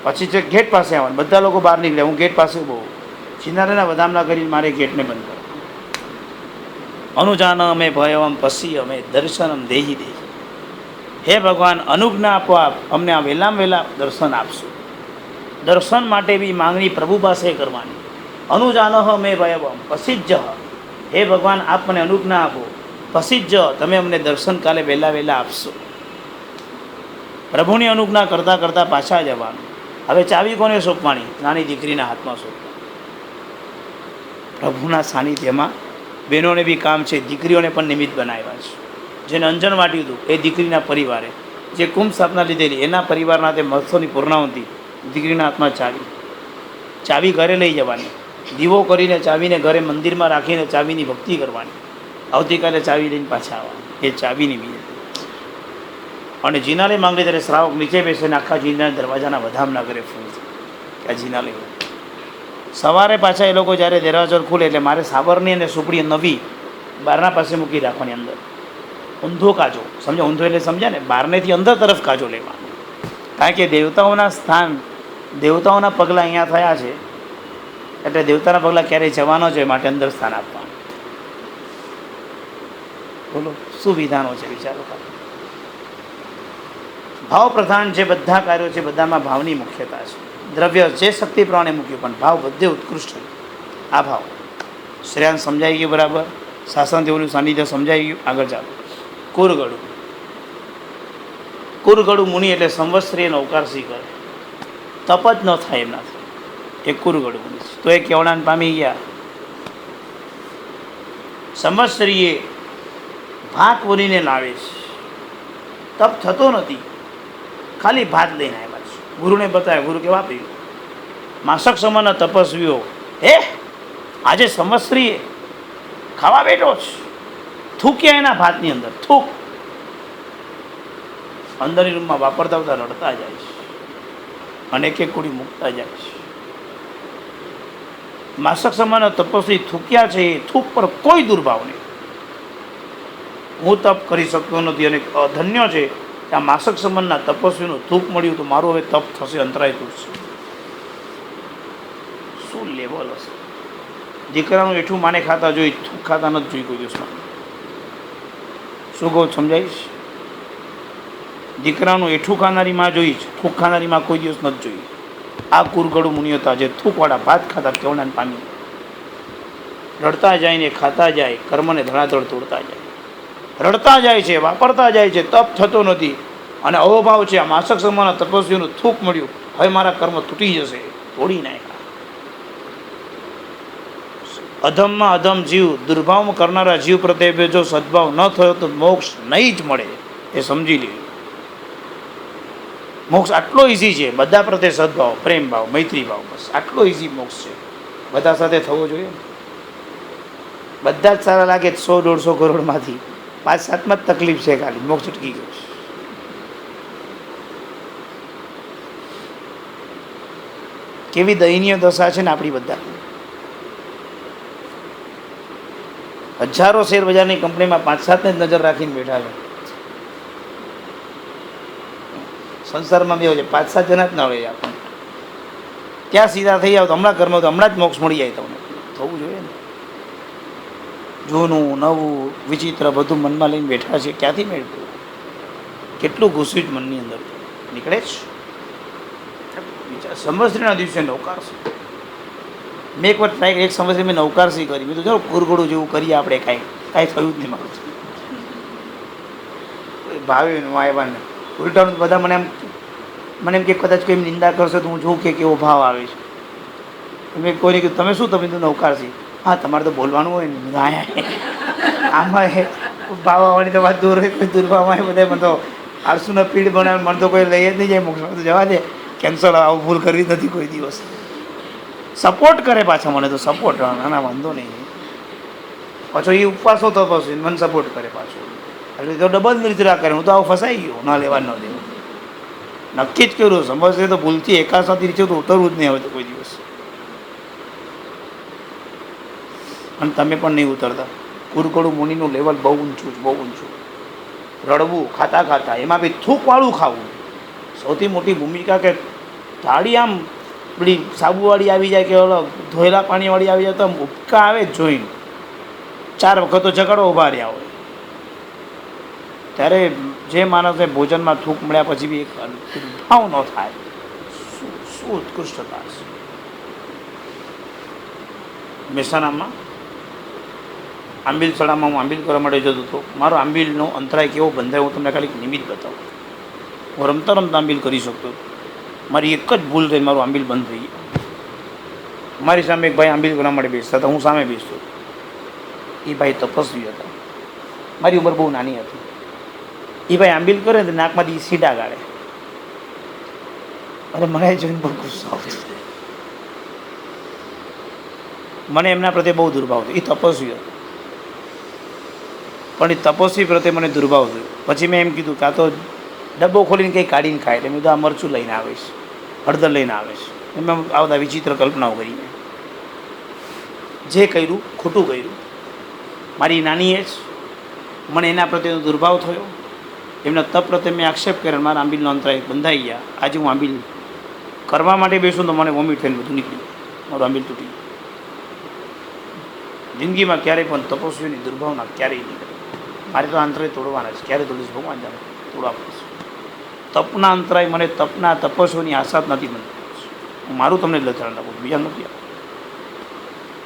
પછી જે ગેટ પાસે આવવાનું, બધા લોકો બહાર નીકળે, હું ગેટ પાસે ઊભો હોઉં. જિનાલયના વધામણા કરીને મારે ગેટને બંધ કરવાનું. અનુજાન અમે ભયવમ પસી અમે દર્શનમ દેહી દેહી. હે ભગવાન, અનુજ્ઞા આપો, આપ અમને આ વહેલામાં વહેલા દર્શન આપશું. દર્શન માટે બી માંગણી પ્રભુ પાસે કરવાની. અનુજાનહ મેં ભયવમ પસી જ. હે ભગવાન, આપ મને અનુજ્ઞા આપો, પછી જ તમે અમને દર્શન કાલે વહેલા વહેલા આપશો. પ્રભુની અનુજ્ઞા કરતાં કરતાં પાછા જવાનું. હવે ચાવી કોને સોંપવાની? નાની દીકરીના હાથમાં સોંપવાની. પ્રભુના સાનિધ્યમાં બહેનોને બી કામ છે, દીકરીઓને પણ નિમિત્ત બનાવ્યા છે. જેને અંજન વાટ્યું હતું એ દીકરીના પરિવારે, જે કુંભ સ્થાપના લીધેલી એના પરિવારના તે મહોત્સવની પૂર્ણાવતી દીકરીના હાથમાં ચાવી. ચાવી ઘરે લઈ જવાની. દીવો કરીને ચાવીને ઘરે મંદિરમાં રાખીને ચાવીની ભક્તિ કરવાની, આવતીકાલે ચાવી લઈને પાછા આવવાની, એ ચાવીની બી. અને જીનાલય માંગે ત્યારે શ્રાવક નીચે બેસીને આખા જીના દરવાજાના વધામના કરે ફૂલ કે આ જીનાલય. સવારે પાછા એ લોકો જ્યારે દરવાજો ખુલે એટલે મારે સાબરની અને સુપડી નવી બારના પાસે મૂકી રાખવાની, અંદર ઊંધો કાચો, સમજો ઊંધો એટલે સમજ્યા ને, બારનેથી અંદર તરફ કાચો લેવાનો, કારણ કે દેવતાઓના સ્થાન, દેવતાઓના પગલાં અહીંયા થયા છે એટલે દેવતાના પગલાં ક્યારેય જવાનો છે માટે અંદર સ્થાન આપવાનું. બોલો શું વિધાનો છે વિચારો. ભાવ પ્રધાન જે બધા કાર્યો છે બધામાં ભાવની મુખ્યતા છે. દ્રવ્ય જે શક્તિ પ્રમાણે મૂક્યું પણ ભાવ બધે ઉત્કૃષ્ટ. આ ભાવ શ્રેયાંશ સમજાઈ ગયું બરાબર, શાસન દેવનું સાનિધ્ય સમજાઈ ગયું. આગળ ચાલો. કુરગડું. કુરગડું મુનિ એટલે સંવત્સરીય નૌકારસી કરે, તપ જ ન થાય એમનાથી, એ કુરગડું મુનિ. તો એ કેવડાને પામી ગયા. સંવત્સરીએ ભાત વરીને લાવે છે, તપ થતો નથી, ખાલી ભાત લઈને આવ્યા છે. ગુરુને બતાવ્યા, ગુરુ કેવા પીવું. માસક સમાના તપસ્વીઓ આજે સંવત્સરીએ ખાવા બેઠો છે, થૂક્યા એના ભાતની અંદર, થૂક અંદરની રૂમમાં વાપરતા આવતા રડતા જાય છે અને એક એક કુડી મૂકતા જાય છે. માસક સમાના તપસ્વી થૂક્યા છે, એ થૂક પર કોઈ દુર્ભાવ નહીં. હું તપ કરી શકતો નથી અને અધન્ય છે કે આ માસક સમાનના તપસ્વીનું થૂક મળ્યું તો મારું હવે તપ થશે, અંતરાય તૂટશે. શું લેવલ હશે. દીકરાનું એઠું માને ખાતા જોઈ, થૂક ખાતા નથી જોઈ કોઈ દિવસમાં. શું કહું સમજાઈશ? દીકરાનું એઠું ખાનારી માં જોઈ છે, થૂક ખાનારી માં કોઈ દિવસ નથી જોઈ. આ કુરગડું મુનિ હતા જે થૂકવાળા ભાત ખાતા કેવડાને પામી. રડતા જાય ને ખાતા જાય, કર્મને ધડાધડ તોડતા જાય, રડતા જાય છે, વાપરતા જાય છે, તપ થતો નથી અને અહોભાવ છે. આ માસક સમાના તપસ્વીનું થૂક મળ્યું, હવે મારા કર્મ તૂટી જશે, તોડી નાખ્યા. અધમમાં અધમ જીવ, દુર્ભાવ કરનારા જીવ પ્રત્યે જો સદભાવ ન થયો તો મોક્ષ નહીં જ મળે, એ સમજી લે. મોક્ષ આટલો ઇઝી છે, બધા પ્રત્યે સદભાવ, પ્રેમ ભાવ, મૈત્રી ભાવ, બસ આટલો ઇઝી મોક્ષ છે. બધા સાથે થવો જોઈએ. બધા જ સારા લાગે 100-150 કરોડમાંથી 5-7માં જ તકલીફ છે, ખાલી મોક્ષ છૂટકી ગયો છે. કેવી દયનીય દશા છે ને આપણી બધા. હજારો શેર બજારની કંપનીમાં 5-7ને જ નજર રાખીને બેઠા છે. સંસારમાં બે છે, 5-7 જણા જ ના હોય આપણને. ત્યાં સીધા થઈ જાવ તો હમણાં કર્મ તો હમણાં જ મોક્ષ મળી જાય. તમને થવું જોઈએ ને. જૂનું નવું વિચિત્ર બધું મનમાં લઈને બેઠા છે, ક્યાંથી મેળવું? કેટલું ઘૂસ્યું જ મનની અંદર નીકળે જ. સંવત્સરીના દિવસે નૌકારસી. મેં એક વાર ટ્રાય, એક સંવત્સરી મેં નૌકારસી કરી. મેં તો ચાલો કુરગડું જેવું કરીએ આપણે, કાંઈ થયું જ નહીં મારું. ભાવે આવ્યા ને ઉલટાનું બધા મને એમ કે કદાચ કોઈ નિંદા કરશે તો હું જોઉં કે કેવો ભાવ આવે છે. મેં કોઈને કીધું તમે શું, તમે તો નૌકારસી? હા તમારે તો બોલવાનું હોય ને. આમાં ભાવ આવવાની તો વાત દૂર હોય, કોઈ દુર્ભાવમાં બધા મને તો આળસુના પીડ બનાવે, મને તો કોઈ લઈ જ નહીં જાય મોક્ષમાં. તો જવા દે, કેન્સલ, આવું ભૂલ કરવી નથી કોઈ દિવસ. સપોર્ટ કરે પાછા મને તો, સપોર્ટ, ના વાંધો નહીં. પાછો એ ઉપવાસો તો પછી મને સપોર્ટ કરે પાછો, એટલે તો ડબલ નિર્જરા કરે. હું તો આવું ફસાઈ ગયો, ના લેવા ન દેવું. નક્કી જ કર્યું, સમજશે તો ભૂલથી એકાસાથી નીચે તો ઉતરવું જ નહીં હોય તો કોઈ દિવસ. અને તમે પણ નહીં ઉતરતા. કુરગડું મુનિનું લેવલ બહુ ઊંચું છે, બહુ ઊંચું. રડવું ખાતા ખાતા, એમાં બી થૂકવાળું ખાવું. સૌથી મોટી ભૂમિકા કે થાળી આમ પેલી સાબુવાળી આવી જાય કે ઓલો ધોયેલા પાણીવાળી આવી જાય તો આમ ઉપકા આવે જ જોઈને. 4 વખત તો જગાડો ઊભા રહ્યા હોય. ત્યારે જે માણસને ભોજનમાં થૂક મળ્યા પછી બી એક ભાવ ન થાય, શું ઉત્કૃષ્ટતા છે. મહેસાણામાં આંબીલસડામાં હું આંબીલ કરવા માટે જતો હતો. મારો આંબીલનો અંતરાય કેવો બંધાય હું તમને ખાલી નિમિત્ત બતાવું. હું રમતા રમતા આંબીલ કરી શકતો. મારી એક જ ભૂલ થઈ, મારું આંબીલ બંધ થઈ ગયું. મારી સામે એક ભાઈ આંબીલ કરવા માટે બેસતા હતા, હું સામે બેસતો. એ ભાઈ તપસ્વી હતા, મારી ઉંમર બહુ નાની હતી. એ ભાઈ આંબીલ કરે ને નાકમાંથી સીડા ગાળે, અને મને જોઈને બહુ ગુસ્સો આવતો. મને એમના પ્રત્યે બહુ દુર્ભાવ થયો. એ તપસ્વી હતો, પણ એ તપસ્વી પ્રત્યે મને દુર્ભાવ થયો. પછી મેં એમ કીધું કે આ તો ડબ્બો ખોલીને કંઈ કાઢીને ખાય. એટલે મેં તો આ મરચું લઈને આવીશ, હળદર લઈને આવીશ. એમાં આ બધા વિચિત્ર કલ્પનાઓ કરી. મેં જે કર્યું ખોટું કર્યું. મારી નાનીએ જ મને એના પ્રત્યેનો દુર્ભાવ થયો. એમના તપ પ્રત્યે મેં આક્ષેપ કર્યો. મારા આંબીલનો અંતરાય બંધાઈ ગયા. આજે હું આંબીલ કરવા માટે બેસું તો મને વોમિટ થઈને બધું નીકળી ગયું. મારું આંબીલ તૂટી ગયું. જિંદગીમાં ક્યારેય પણ તપસ્વીની દુર્ભાવના ક્યારેય નહીં કરે. મારે તો અંતરાય તોડવાના છે. ક્યારે તોડીશ ભગવાન જાણે, તોડવા પડશે. તપના અંતરાય મને તપના તપસ્વીની આશા જ નથી બનતી. હું મારું તમને લખાણ આપું, બીજા નથી આપું.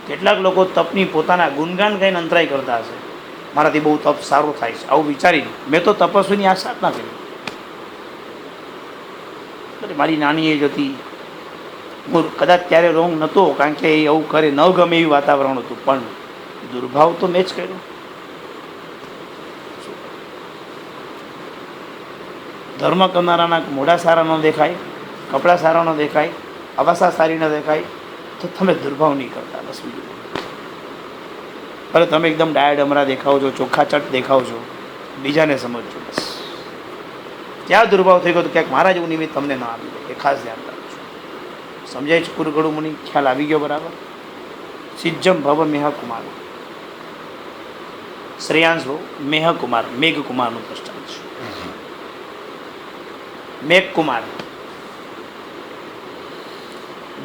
કેટલાક લોકો તપની પોતાના ગુણગાન ગાઈને અંતરાય કરતા હશે. મારાથી બહુ તપ સારું થાય છે આવું વિચારીને મેં તો તપસ્વીની આશા જ ના કરી. મારી નાની એજ હતી. હું કદાચ ત્યારે રોંગ નહોતો, કારણ કે એ એવું કરે ન ગમે એવું વાતાવરણ હતું, પણ દુર્ભાવ તો મેં જ કર્યો. ધર્મ કરનારાના મોઢા સારા ન દેખાય, કપડાં સારા ન દેખાય, અવાસા સારી ન દેખાય તો તમે દુર્ભાવ નહીં કરતા. બસ બીજું ભલે તમે એકદમ ડાયા ડમરા દેખાવ છો, ચોખ્ખા ચટ દેખાવ છો, બીજાને સમજજો. બસ ત્યાં દુર્ભાવ થઈ ગયો તો ક્યાંક મારા જેવું નિમિત્ત તમને ન આવી જાય, એ ખાસ ધ્યાન રાખજો. સમજાય છે કુરગડું મુનિ? ખ્યાલ આવી ગયો બરાબર? સિજ્જમ ભવ મેહકુમાર, શ્રેયાંશ ભવ મેહકુમાર, મેઘકુમારનું દ્રષ્ટાંત છે. મેઘકુમાર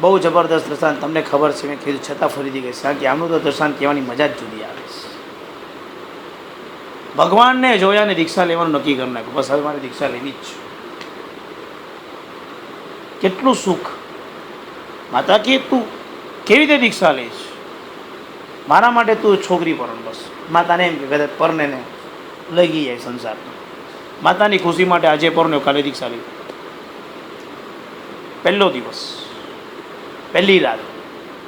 બહુ જબરદસ્ત દ્રષ્ટાંત. તમને ખબર છે, મેં કીધું છતાં ફરીથી કહીશ, કારણ કે આમનું તો દ્રષ્ટાંત કહેવાની મજા જ જુદી આવે છે. ભગવાનને જોયા ને દીક્ષા લેવાનું નક્કી કરી નાખ્યું. બસ હવે મારે દીક્ષા લેવી જ છે. કેટલું સુખ! માતા કે તું કેવી રીતે દીક્ષા લઈશ? મારા માટે તું છોકરી પરણ. બસ માતાને એમ કે કદાચ પરને ને લઈ ગઈ જાય સંસારમાં. માતાની ખુશી માટે આજે પરણ્યો, કાલે દીક્ષા લઈ. પહેલો દિવસ, પહેલી રાત,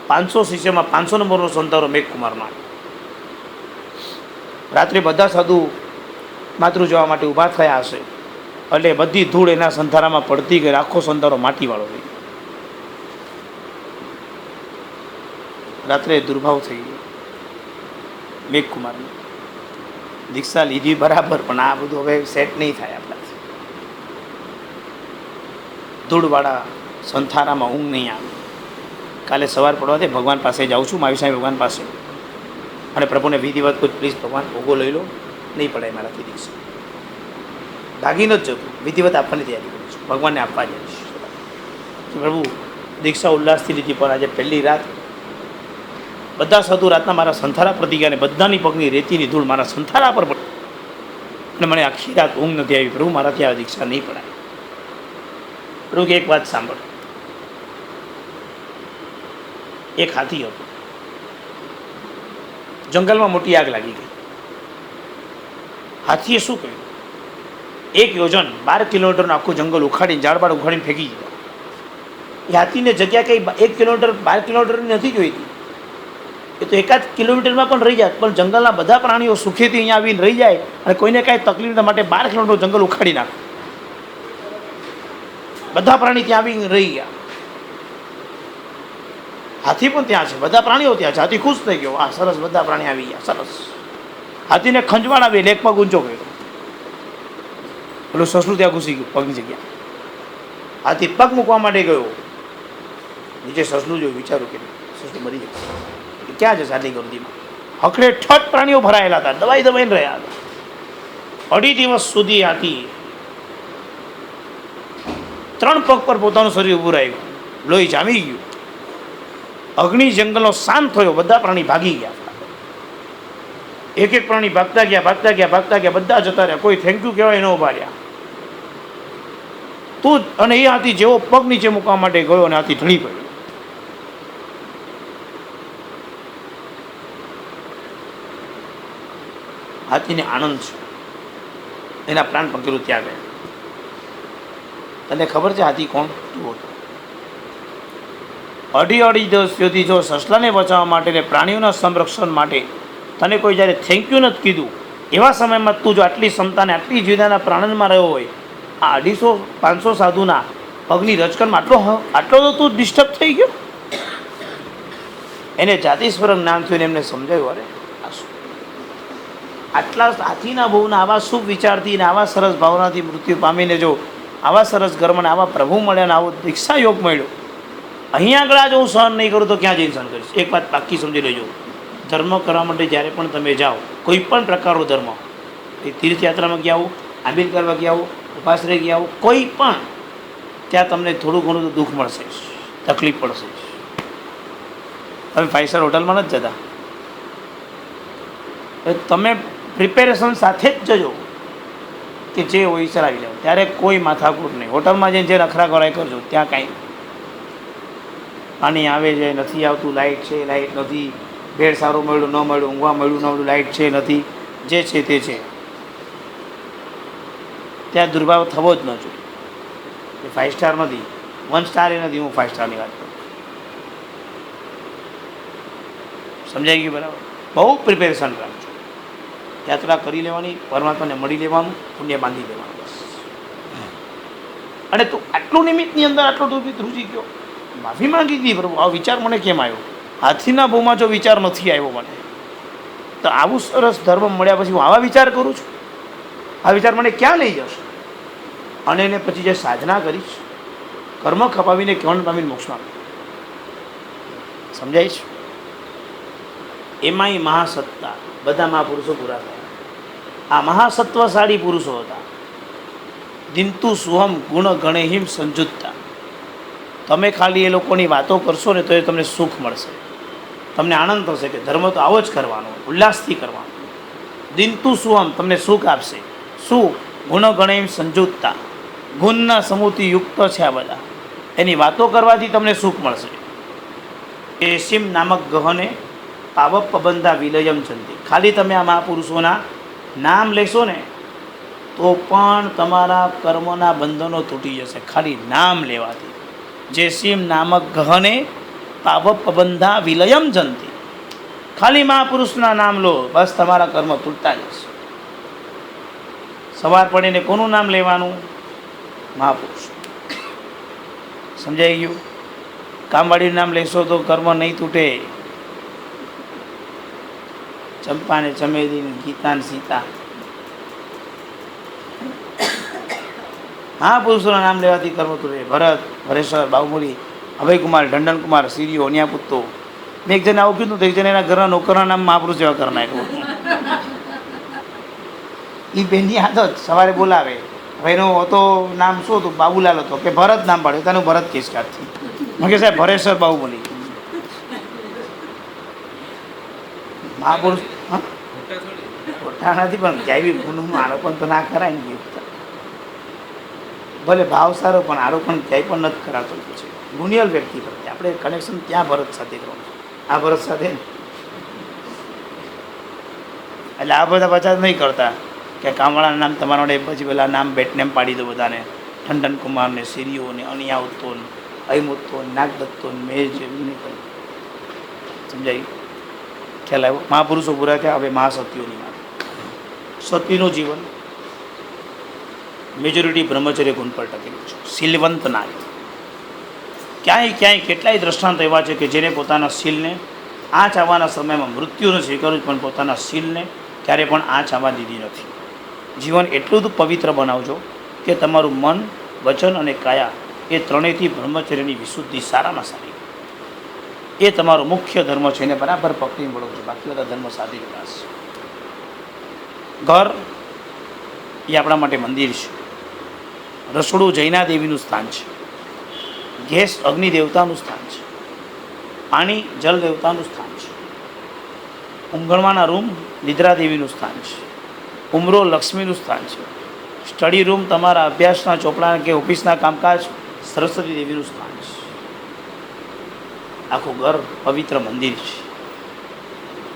500 શિષ્યમાં 500 નંબરનો સંતારો મેઘકુમારમાં. રાત્રે બધા સાધુ માતૃ જવા માટે ઊભા થયા હશે, એટલે બધી ધૂળ એના સંતારામાં પડતી ગઈ. આખો સંતારો માટીવાળો થઈ ગયો. રાત્રે દુર્ભાવ થઈ ગયો મેઘકુમારને. દીક્ષા લીધી બરાબર, પણ આ બધું હવે સેટ નહીં થાય આપણાથી. ધૂળવાળા સંથારામાં ઊંઘ નહીં આવે. કાલે સવાર પડવાથી ભગવાન પાસે જાઉં છું, મારી સાહેબ ભગવાન પાસે, અને પ્રભુને વિધિવત કોઈ પ્લીઝ ભગવાન ભોગો લઈ લો, નહીં પડાય મારાથી દીક્ષા. દાગીનો જ જતું વિધિવત આપવાની તૈયારી કરું છું, ભગવાનને આપવા જઈશ. પ્રભુ દીક્ષા ઉલ્લાસથી લીધી, પણ આજે પહેલી રાત બધા સાધુ રાતના મારા સંથારા પ્રતિ ગયા, અને બધાની પગની રેતીની ધૂળ મારા સંથારા પર પડી, અને મને આખી રાત ઊંઘ નથી આવી. પ્રભુ મારાથી આ દીક્ષા નહીં પડાય. પ્રભુ કે એક વાત સાંભળ. એક હાથી હતો, જંગલમાં મોટી આગ લાગી ગઈ. હાથીએ શું કર્યું? 1 યોજન 12 કિલોમીટરનું આખું જંગલ ઉખાડીને, ઝાડબાડ ઉખાડીને ફેંકી દીધા. એ હાથીને જગ્યા કંઈ 1 કિલોમીટર 12 કિલોમીટરની નથી જોઈતી. એ તો એકાદ કિલોમીટરમાં પણ રહી જાય, પણ જંગલના બધા પ્રાણીઓ સુખેથી અહીંયા આવીને રહી જાય, અને કોઈને કાંઈ તકલીફ માટે 12 કિલોમીટર જંગલ ઉખાડી નાખે. બધા પ્રાણી ત્યાં આવીને રહી ગયા. હાથી પણ ત્યાં છે, બધા પ્રાણીઓ ત્યાં છે. હાથી ખુશ થઈ ગયો, આ સરસ, બધા પ્રાણી આવી ગયા, સરસ. હાથીને ખંજવાળ આવી, એક પગ ઊંચો કર્યો. પેલું સસલું ત્યાં ઘૂસી ગયું પગની જગ્યા. હાથી પગ મૂકવા માટે ગયો, નીચે સસલું જોયું, વિચારું કે સસલું મરી જશે, ક્યાં જશે આટલી ગર્દીમાં? હકડે ઠઠ પ્રાણીઓ ભરાયેલા હતા, દબાઈ દબાઈને રહ્યા હતા. 2.5 દિવસ સુધી હાથી 3 પગ પર પોતાનું શરીર ઊભું રાખ્યું, લોહી જામી ગયું. અગ્નિ જંગલનો શાંત થયો, બધા પ્રાણી ભાગી ગયા. એક એક પ્રાણી ભાગતા ગયા, ભાગતા ગયા, ભાગતા ગયા, બધા જતા રહ્યા. કોઈ થેન્ક યુ કહેવાય ન ઉભા રહ્યા. તું અને એ હાથી જેવો પગ નીચે મૂકવા માટે ગયો, અને હાથી ઢળી પડ્યો. હાથીને આનંદ છે, એના પ્રાણ પંખીરું ત્યાં ગયા. તને ખબર છે હાથી કોણ? તું હતો. 2.5 દિવસ સુધી જો સસલાને બચાવવા માટે ને પ્રાણીઓના સંરક્ષણ માટે તને કોઈ જ્યારે થેન્ક યુ નથી કીધું, એવા સમયમાં તું જો આટલી ક્ષમતાને આટલી જીવનના પ્રાણનમાં રહ્યો હોય, આ 250-500 સાધુના પગની રચકણમાં આટલો તો તું ડિસ્ટર્બ થઈ ગયો. એને જાતિસ્વરક જ્ઞાન થયું, એમને સમજાયું અરે આ શું, આટલા હાથીના બહુના આવા શુભ વિચારથી ને આવા સરસ ભાવનાથી મૃત્યુ પામીને જો આવા સરસ કર્મને આવા પ્રભુ મળ્યા ને આવો દીક્ષા યોગ મળ્યો, અહીંયા આગળ જો હું સહન નહીં કરું તો ક્યાં જઈને સહન કરીશ? એક વાત પાક્કી સમજી લેજો, ધર્મ કરવા માટે જ્યારે પણ તમે જાઓ, કોઈ પણ પ્રકારનો ધર્મ, એ તીર્થયાત્રામાં ગયા હો, આબિલ કરવા ગયા હો, ઉપાશ્રય ગયા હો, કોઈ પણ, ત્યાં તમને થોડું ઘણું તો દુઃખ મળશે, તકલીફ પડશે. તમે 5 સ્ટાર હોટલમાં નથી જતા, તમે પ્રિપેરેશન સાથે જ જજો કે જે હોય ચલાવી જાઓ, ત્યારે કોઈ માથાકૂટ નહીં. હોટલમાં જઈને જે નખરા કરાય કરજો, ત્યાં કાંઈ પાણી આવે છે નથી આવતું, લાઇટ છે લાઇટ નથી, બેડ સારું મળ્યું ન મળ્યું, ઊંઘવા મળ્યું ન મળ્યું, લાઇટ છે નથી, જે છે તે છે, ત્યાં દુર્ભાવ થવો જ ન જોઈએ. એ 5 સ્ટાર નથી, 1 સ્ટાર એ નથી, હું 5 સ્ટારની વાત કરું. સમજાઈ ગયું બરાબર? બહુ પ્રિપેરેશન રાખજો, યાત્રા કરી લેવાની, પરમાત્માને મળી લેવાનું, પુણ્ય બાંધી લેવાનું બસ. અને તું આટલું નિમિત્તની અંદર આટલો ધ્રુજી ગયો, માફી માંગી દીધી, પ્રભુ આ વિચાર મને કેમ આવ્યો? હાથીના બહુમાં જો વિચાર નથી આવ્યો મને, તો આવું સરસ ધર્મ મળ્યા પછી હું આવા વિચાર કરું છું, આ વિચાર મને ક્યાં લઈ જશે? અને એને પછી જે સાધના કરીશ, કર્મ ખપાવીને કેવળ પામીને મોક્ષમાં, સમજાય છે? એમાંય મહાસત્તા, બધા મહાપુરુષો પૂરા થયા. આ મહાસત્વશાળી પુરુષો હતા. દિંતુ સુહમ ગુણ ગણેહિમ સંજુત્તા. તમે ખાલી એ લોકોની વાતો કરશો ને તો એ તમને સુખ મળશે, તમને આનંદ થશે કે ધર્મ તો આવો જ કરવાનો, ઉલ્લાસથી કરવાનો. દિંતુ સુહમ તમને સુખ આપશે. શું? ગુણ ગણેહિમ સંજુત્તા, ગુણના સમૂહથી યુક્ત છે આ બધા, એની વાતો કરવાથી તમને સુખ મળશે. એસીમ નામક ગહને પાવપ પબંધા વિલયમ ચંદી. ખાલી તમે આ મહાપુરુષોના નામ લેશો ને તો પણ તમારા કર્મોના બંધનો તૂટી જશે, ખાલી નામ લેવાથી. જેસીમ નામક ગહને પાવપ પબંધા વિલયમ જંતી. ખાલી મહાપુરુષના નામ લો, બસ તમારા કર્મ તૂટતા જશે. સવાર પડીને કોનું નામ લેવાનું? મહાપુરુષ. સમજાઈ ગયું? કામવાળીનું નામ લેશો તો કર્મ નહીં તૂટે. ચંપા ને ચમેલી ને ગીતા ને સીતા, મહાપુરુષોના નામ લેવાથી કર્મ તૂટે. ભરત, ભરેશ્વર, બાહુબલી, અભયકુમાર, ઢંડનકુમાર, સિરિયો, અન્યાપુત્તો. મેં એક જણ આવું કીધું તો એક જણ એના ઘરના નોકરના નામ મહાપુરુષ જેવા કરી નાખ્યું. એ બેનની આદત, સવારે બોલાવે, ભાઈનું હતો નામ શું હતું? બાબુલાલ હતો, કે ભરત નામ પાડ્યું, તેનું ભરત કેસ કાઢથી. મેં કે સાહેબ ભરેશ્વર બાહુબલી મહાપુરુષ ખોટા નથી, પણ ક્યાંય બી ગુણનું આરોપણ તો ના કરાય ને. ભલે ભાવ સારો, પણ આરોપણ ક્યાંય પણ નથી કરાતો. છે ગુણિયલ વ્યક્તિ પ્રત્યે આપણે કનેક્શન ત્યાં ભરત સાથે કરવાનું, આ ભરત સાથે. એટલે આ બધા પાછા નહીં કરતા કે કામવાળાના નામ તમારા માટે પછી પેલા નામ બેટનેમ પાડી દો બધાને, ઠંડન કુમારને, સિરિયોને, અણિયાઉત્તોને, અહિમુત્તોને, નાગદત્તોને, મેજ, એવું નહીં કર્યું. સમજાય? ખ્યાલ આવ્યો? મહાપુરુષો પૂરા થયા. હવે મહાસતીઓની વાત. સતીનું જીવન મેજોરિટી બ્રહ્મચર્ય ગુણ પર ટકેલું છે. શીલવંત નારી. ક્યાંય કેટલાય દ્રષ્ટાંત એવા છે કે જેને પોતાના શીલને આંચ આવવાના સમયમાં મૃત્યુને સ્વીકાર્યું, પણ પોતાના શીલને ક્યારે પણ આંચ આવવા દીધી નથી. જીવન એટલું જ પવિત્ર બનાવજો કે તમારું મન, વચન અને કાયા એ ત્રણેયથી બ્રહ્મચર્યની વિશુદ્ધિ સારામાં સારી, એ તમારો મુખ્ય ધર્મ છે. એને બરાબર પકડીને વળો છો, બાકી બધા ધર્મ સાધી જોડાશે. ઘર એ આપણા માટે મંદિર છે. રસોડું જૈના દેવીનું સ્થાન છે. ગેસ અગ્નિ દેવતાનું સ્થાન છે. પાણી જલ દેવતાનું સ્થાન છે. ઊંઘણવાના રૂમ નિદ્રા દેવીનું સ્થાન છે. ઉમરો લક્ષ્મીનું સ્થાન છે. સ્ટડી રૂમ તમારા અભ્યાસના ચોપડા કે ઓફિસના કામકાજ સરસ્વતી દેવીનું સ્થાન છે. આખું ઘર પવિત્ર મંદિર છે.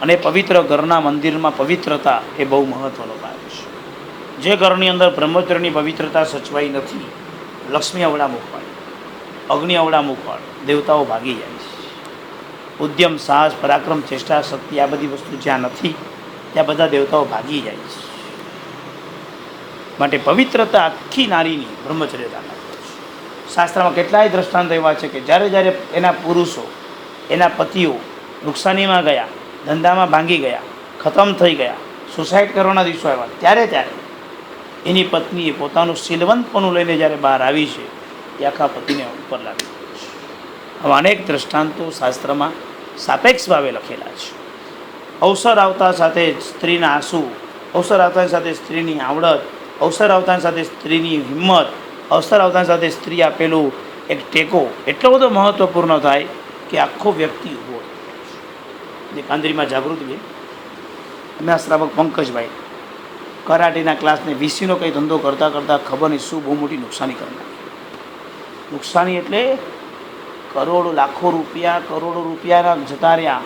અને પવિત્ર ઘરના મંદિરમાં પવિત્રતા એ બહુ મહત્ત્વનો ભાગ છે. જે ઘરની અંદર બ્રહ્મચર્યની પવિત્રતા સચવાઈ નથી, લક્ષ્મી અવળા મુખવાળ, અગ્નિ અવળા મુખવાળ, દેવતાઓ ભાગી જાય છે. ઉદ્યમ, સાહસ, પરાક્રમ, ચેષ્ટા, શક્તિ આ બધી વસ્તુ જ્યાં નથી ત્યાં બધા દેવતાઓ ભાગી જાય છે. માટે પવિત્રતા આખી નારીની બ્રહ્મચર્યતા. શાસ્ત્રમાં કેટલાય દ્રષ્ટાંત એવા છે કે જ્યારે જ્યારે એના પુરુષો, એના પતિઓ નુકસાનીમાં ગયા, ધંધામાં ભાંગી ગયા, ખતમ થઈ ગયા, સુસાઇડ કરવાના દિવસો આવ્યા, ત્યારે એની પત્નીએ પોતાનું શીલવંતપણું લઈને જ્યારે બહાર આવી છે એ આખા પતિને ઉપર લાવી દીધું છે. આવા અનેક દ્રષ્ટાંતો શાસ્ત્રમાં સાપેક્ષ ભાવે લખેલા છે. અવસર આવતા સાથે સ્ત્રીના આંસુ, અવસર આવતાની સાથે સ્ત્રીની આવડત, અવસર આવતાની સાથે સ્ત્રીની હિંમત, અવસર આવતાની સાથે સ્ત્રી આપેલું એક ટેકો એટલો બધો મહત્ત્વપૂર્ણ થાય કે આખો વ્યક્તિ ઊભો થાય. કાંદરીમાં જાગૃતિ બેન, એમના શ્રાવક પંકજભાઈ કરાટેના ક્લાસને વીસીનો કંઈ ધંધો કરતાં કરતાં ખબર નહીં શું બહુ મોટી નુકસાની કરનાર. નુકસાની એટલે કરોડો લાખો રૂપિયા, કરોડો રૂપિયાના જતા રહ્યા.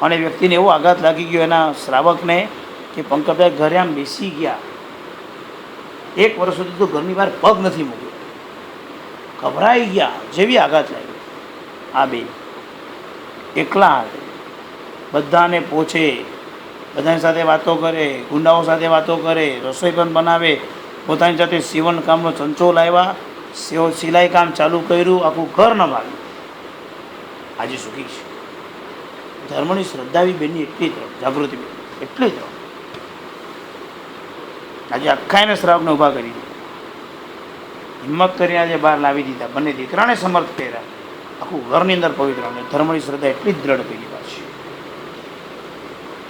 અને વ્યક્તિને એવો આઘાત લાગી ગયો એના શ્રાવકને કે પંકજભાઈ ઘરે આમ બેસી ગયા, 1 વર્ષ સુધી તો ઘરની બહાર પગ નથી મૂક્યો, ગભરાઈ ગયા જેવી આઘાત લાગ્યો. આ બે એકલા હાથે બધાને પૂછે, બધાની સાથે વાતો કરે, ગુંડાઓ સાથે વાતો કરે, રસોઈ પણ બનાવે, પોતાની સાથે સીવણ કામનો ચંચો લાવ્યા, સિલાઈ કામ ચાલુ કર્યું, આખું ઘર ન ભાગ્યું. આજે સુખી છે. ધર્મની શ્રદ્ધાવી બેનની એટલી જ જાગૃતિ બેન એટલી જ આજે આખા એને શ્રાવકને ઊભા કરી દીધા, હિંમત કરીને આજે બહાર લાવી દીધા, બંને દીકરાને સમર્થ કર્યા, આખું ઘરની અંદર પવિત્ર. ધર્મની શ્રદ્ધા એટલી જ દ્રઢ કરી પાછી.